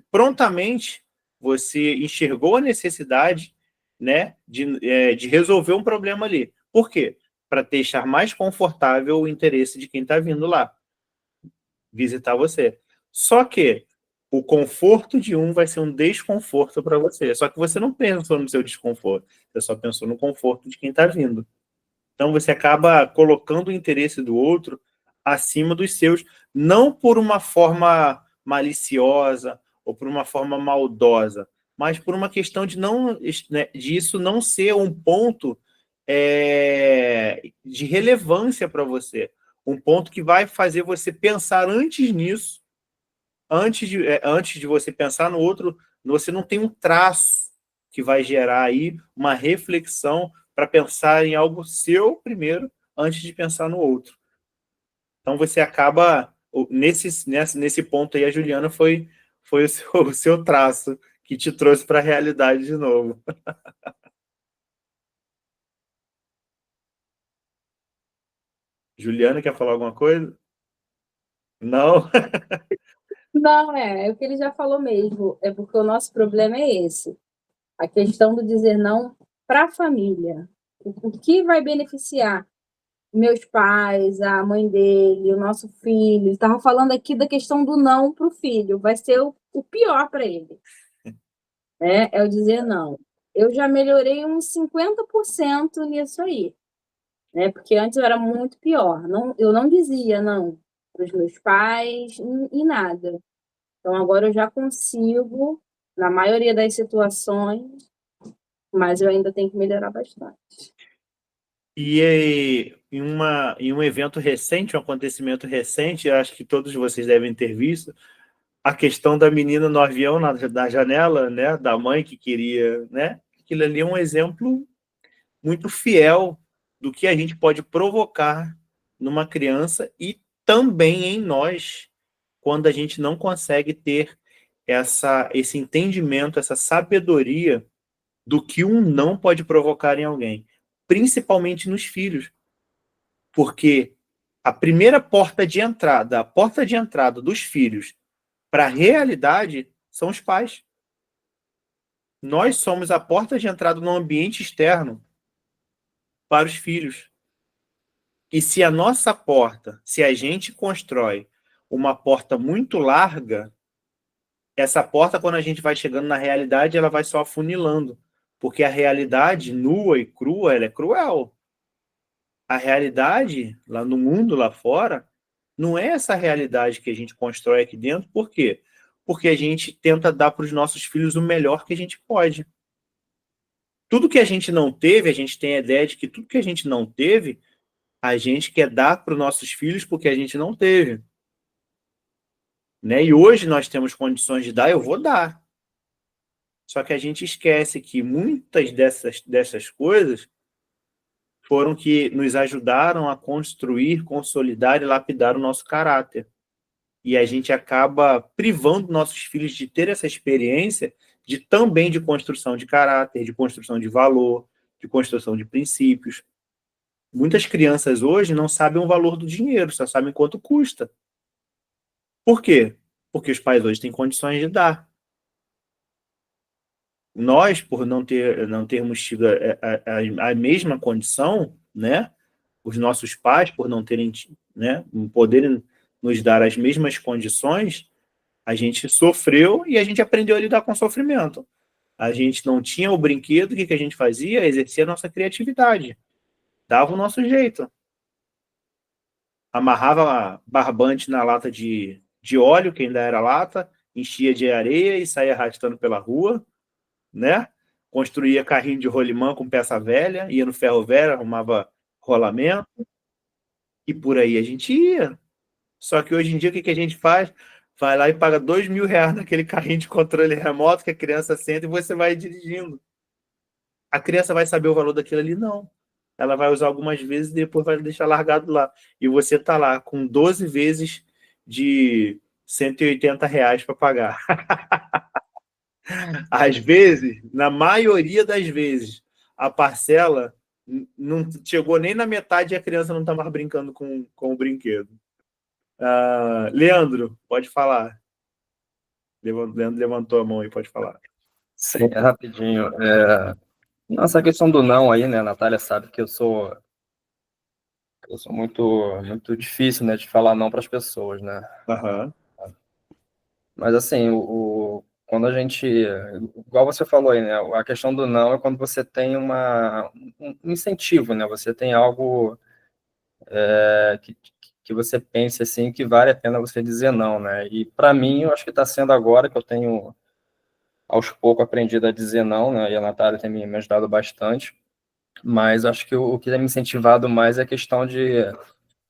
prontamente, você enxergou a necessidade, né, de resolver um problema ali. Por quê? Para deixar mais confortável o interesse de quem está vindo lá visitar você. Só que o conforto de um vai ser um desconforto para você. Só que você não pensou no seu desconforto, você só pensou no conforto de quem está vindo. Então, você acaba colocando o interesse do outro acima dos seus, não por uma forma maliciosa ou por uma forma maldosa, mas por uma questão de de isso não ser um ponto de relevância para você. Um ponto que vai fazer você pensar antes nisso, antes de você pensar no outro, você não tem um traço que vai gerar aí uma reflexão para pensar em algo seu primeiro, antes de pensar no outro. Então você acaba, nesse ponto aí, a Juliana foi o seu traço que te trouxe para a realidade de novo. Juliana, quer falar alguma coisa? Não? Não, é o que ele já falou mesmo. É porque o nosso problema é esse. A questão do dizer não para a família. O que vai beneficiar meus pais, a mãe dele, o nosso filho? Estava falando aqui da questão do não para o filho. Vai ser o pior para ele. Né? É o dizer não. Eu já melhorei uns 50% nisso aí. Né? Porque antes eu era muito pior. Não, eu não dizia não para os meus pais e nada. Então, agora eu já consigo, na maioria das situações, mas eu ainda tenho que melhorar bastante. E em um evento recente, um acontecimento recente, acho que todos vocês devem ter visto, a questão da menina no avião, na janela, né, da mãe que queria, né? Aquilo ali é um exemplo muito fiel do que a gente pode provocar numa criança e também em nós, quando a gente não consegue ter esse entendimento, essa sabedoria do que um não pode provocar em alguém, principalmente nos filhos, porque a primeira a porta de entrada dos filhos para a realidade são os pais. Nós somos a porta de entrada no ambiente externo para os filhos. E se a nossa porta, se a gente constrói uma porta muito larga, essa porta, quando a gente vai chegando na realidade, ela vai só afunilando. Porque a realidade nua e crua, ela é cruel. A realidade, lá no mundo, lá fora, não é essa realidade que a gente constrói aqui dentro. Por quê? Porque a gente tenta dar para os nossos filhos o melhor que a gente pode. Tudo que a gente não teve, a gente tem a ideia de que tudo que a gente não teve, a gente quer dar para os nossos filhos porque a gente não teve. Né? E hoje nós temos condições de dar, eu vou dar. Só que a gente esquece que muitas dessas coisas foram que nos ajudaram a construir, consolidar e lapidar o nosso caráter. E a gente acaba privando nossos filhos de ter essa experiência também de construção de caráter, de construção de valor, de construção de princípios. Muitas crianças hoje não sabem o valor do dinheiro, só sabem quanto custa. Por quê? Porque os pais hoje têm condições de dar. Nós, por não termos tido a mesma condição, né? Os nossos pais, por não terem, né, poderem nos dar as mesmas condições, a gente sofreu e a gente aprendeu a lidar com o sofrimento. A gente não tinha o brinquedo, o que a gente fazia? Exercia a nossa criatividade. Dava o nosso jeito. Amarrava barbante na lata de óleo, que ainda era lata, enchia de areia e saía arrastando pela rua, né? Construía carrinho de rolimã com peça velha, ia no ferro velho, arrumava rolamento, e por aí a gente ia. Só que hoje em dia, o que a gente faz? Vai lá e paga R$ 2.000 naquele carrinho de controle remoto que a criança senta e você vai dirigindo. A criança vai saber o valor daquilo ali? Não. Ela vai usar algumas vezes e depois vai deixar largado lá. E você está lá com 12 vezes de R$ 180 para pagar. Às vezes, na maioria das vezes, a parcela Não chegou nem na metade e a criança não está mais brincando com o brinquedo. Leandro, pode falar. Leandro levantou a mão aí, pode falar. Sim, rapidinho. Nossa, a questão do não aí, né? A Natália sabe que eu sou muito difícil, né, de falar não para as pessoas, né? Aham. Mas assim, quando a gente, igual você falou aí, né? A questão do não é quando você tem um incentivo, né? Você tem algo que você pense assim que vale a pena você dizer não, né? E para mim, eu acho que está sendo agora que eu tenho aos poucos aprendido a dizer não, né? E a Natália tem me ajudado bastante. Mas acho que o que tem me incentivado mais é a questão de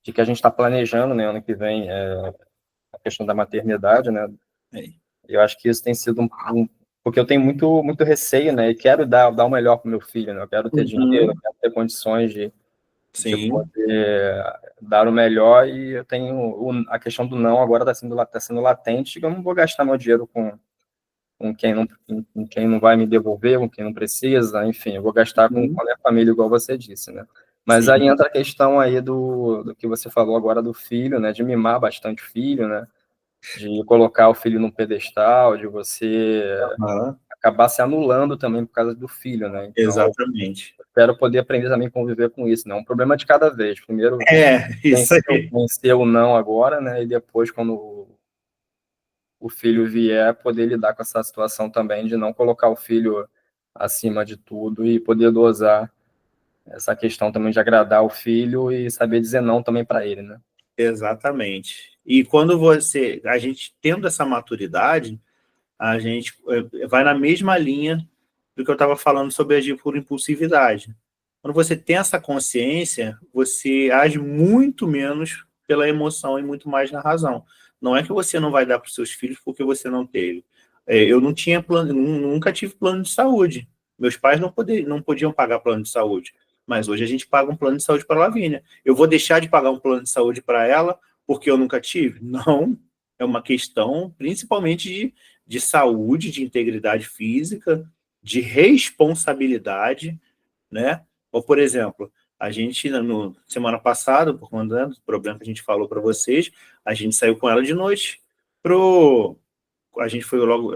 que a gente está planejando, né, ano que vem, a questão da maternidade, né? Eu acho que isso tem sido porque eu tenho muito receio, né? E quero dar o melhor para o meu filho, né? Eu quero ter dinheiro, eu quero ter condições de poder dar o melhor, e eu tenho a questão do não agora está sendo latente, que eu não vou gastar meu dinheiro com quem não vai me devolver, com quem não precisa, enfim, eu vou gastar com a minha família, igual você disse, né? Mas aí entra a questão aí do que você falou agora do filho, né? De mimar bastante o filho, né? De colocar o filho num pedestal, de você acabar se anulando também por causa do filho, né? Então, exatamente. Espero poder aprender também a conviver com isso, né? Um problema de cada vez. Primeiro, isso aí. vencer o não agora, né? E depois, quando o filho vier, poder lidar com essa situação também de não colocar o filho acima de tudo e poder dosar essa questão também de agradar o filho e saber dizer não também para ele, né? Exatamente. E quando a gente tendo essa maturidade, a gente vai na mesma linha do que eu estava falando sobre agir por impulsividade. Quando você tem essa consciência, você age muito menos pela emoção e muito mais na razão. Não é que você não vai dar para os seus filhos porque você não teve. Eu não tinha plano, nunca tive plano de saúde. Meus pais não podiam pagar plano de saúde. Mas hoje a gente paga um plano de saúde para a Lavínia. Eu vou deixar de pagar um plano de saúde para ela porque eu nunca tive? Não. É uma questão principalmente de saúde, de integridade física, de responsabilidade, né? Ou, por exemplo, a gente, semana passada, por conta do problema que a gente falou para vocês, a gente saiu com ela de noite a gente foi logo,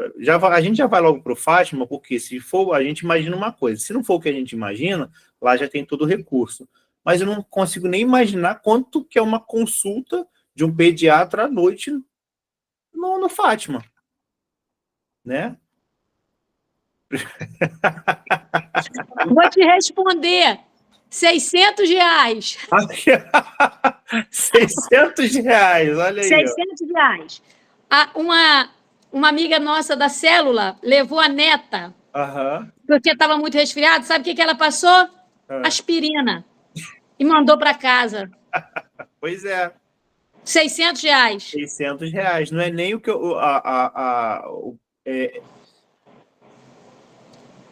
a gente já vai logo para o Fátima, porque se for, a gente imagina uma coisa, se não for o que a gente imagina, lá já tem todo o recurso. Mas eu não consigo nem imaginar quanto que é uma consulta de um pediatra à noite no Fátima, né? Vou te responder. R$600. 600 reais, olha aí. 600 reais. Uma amiga nossa da célula levou a neta, porque estava muito resfriado. Sabe o que ela passou? Aspirina. E mandou para casa. Pois é. R$600. 600 reais. Não é nem o que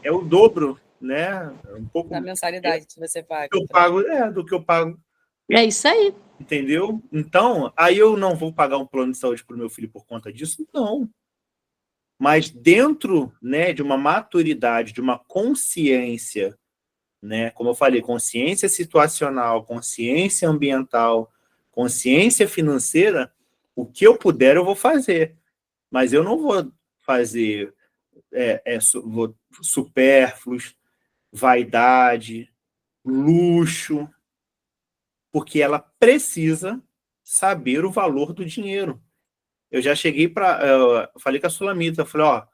é o dobro, né? Um pouco da mensalidade que você paga. Do que eu pago. É isso aí. Entendeu? Então, aí eu não vou pagar um plano de saúde para o meu filho por conta disso? Não. Mas dentro, né, de uma maturidade, de uma consciência, né, como eu falei, consciência situacional, consciência ambiental, consciência financeira, o que eu puder eu vou fazer. Mas eu não vou fazer supérfluos, vaidade, luxo, porque ela precisa saber o valor do dinheiro. Eu já cheguei falei com a Sulamita, falei, ó,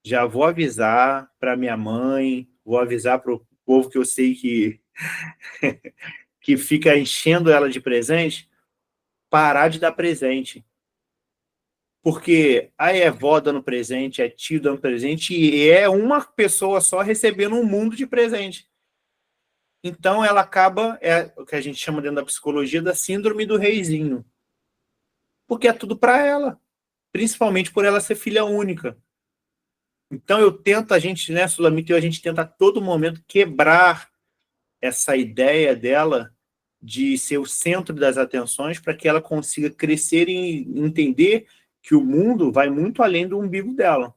já vou avisar para minha mãe, vou avisar para o povo que eu sei que fica enchendo ela de presente, parar de dar presente. Porque aí é vó dando presente, é tio dando presente, e é uma pessoa só recebendo um mundo de presente. Então, ela acaba, o que a gente chama dentro da psicologia da síndrome do reizinho. Porque é tudo para ela. Principalmente por ela ser filha única. Então, a gente, né, Sulamita, a gente tenta a todo momento quebrar essa ideia dela de ser o centro das atenções para que ela consiga crescer e entender que o mundo vai muito além do umbigo dela.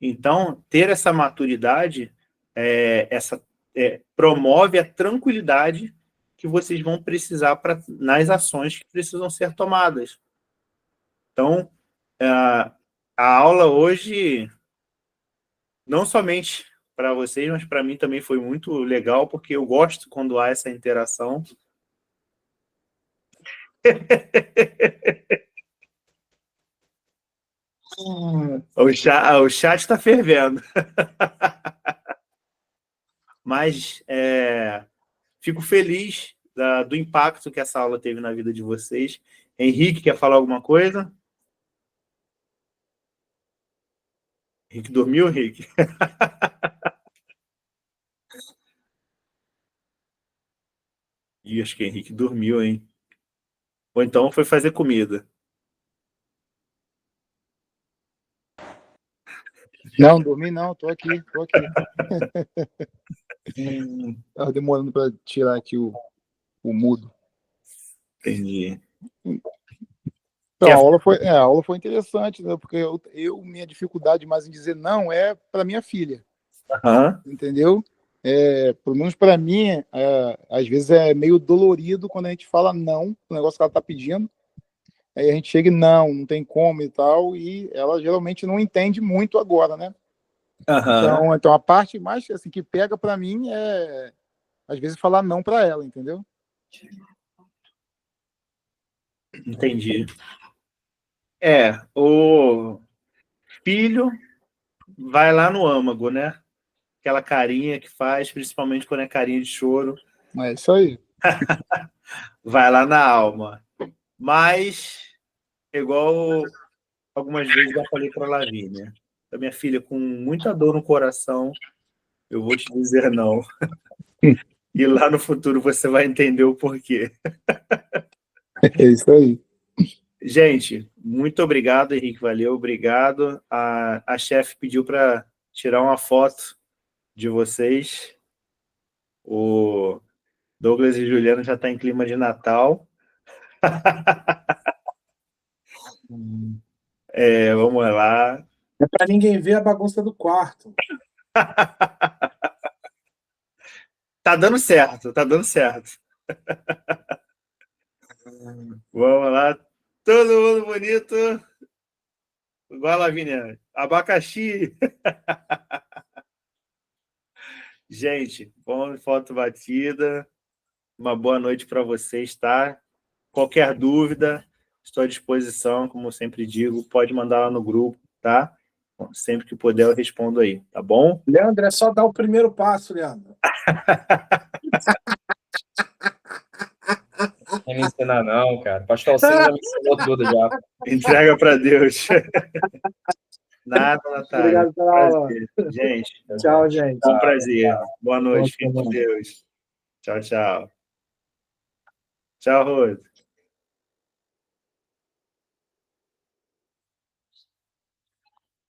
Então, ter essa maturidade, promove a tranquilidade que vocês vão precisar nas ações que precisam ser tomadas. Então, a aula hoje, não somente para vocês, mas para mim também foi muito legal, porque eu gosto quando há essa interação. O chat está fervendo. Mas fico feliz do impacto que essa aula teve na vida de vocês. Henrique, quer falar alguma coisa? Henrique dormiu, Henrique? Ih, acho que o Henrique dormiu, hein? Ou então foi fazer comida. Não, dormi não, tô aqui. Tava demorando para tirar aqui o mudo. Entendi. Então, a aula foi interessante, né? Porque minha dificuldade mais em dizer não é para minha filha. Entendeu? Pelo menos para mim, às vezes é meio dolorido quando a gente fala não pro negócio que ela tá pedindo. Aí a gente chega e não tem como e tal, e ela geralmente não entende muito agora, né? Então a parte mais assim, que pega para mim é, às vezes, falar não para ela, entendeu? Entendi. O filho vai lá no âmago, né? Aquela carinha que faz, principalmente quando é carinha de choro. É isso aí. Vai lá na alma. Mas, igual algumas vezes já falei para a Lavínia, a minha filha, com muita dor no coração, eu vou te dizer não. E lá no futuro você vai entender o porquê. É isso aí. Gente, muito obrigado, Henrique, valeu, obrigado. A chefe pediu para tirar uma foto de vocês. O Douglas e Juliana já estão em clima de Natal. Vamos lá. É para ninguém ver a bagunça do quarto. Tá dando certo, tá dando certo. Vamos lá. Todo mundo bonito. Igual a Lavínia. Abacaxi. Gente, bom, foto batida. Uma boa noite para vocês, tá? Qualquer dúvida, estou à disposição, como eu sempre digo, pode mandar lá no grupo, tá? Sempre que puder eu respondo aí, tá bom? Leandro, é só dar o primeiro passo, Leandro. Não me ensinar não, cara. Pastor Alcino já me ensinou tudo já. Entrega para Deus. Nada, Natália. Obrigado pela aula. Gente. Tchau, gente. Um prazer. Boa noite, filho de Deus. Tchau, tchau. Tchau, Rose.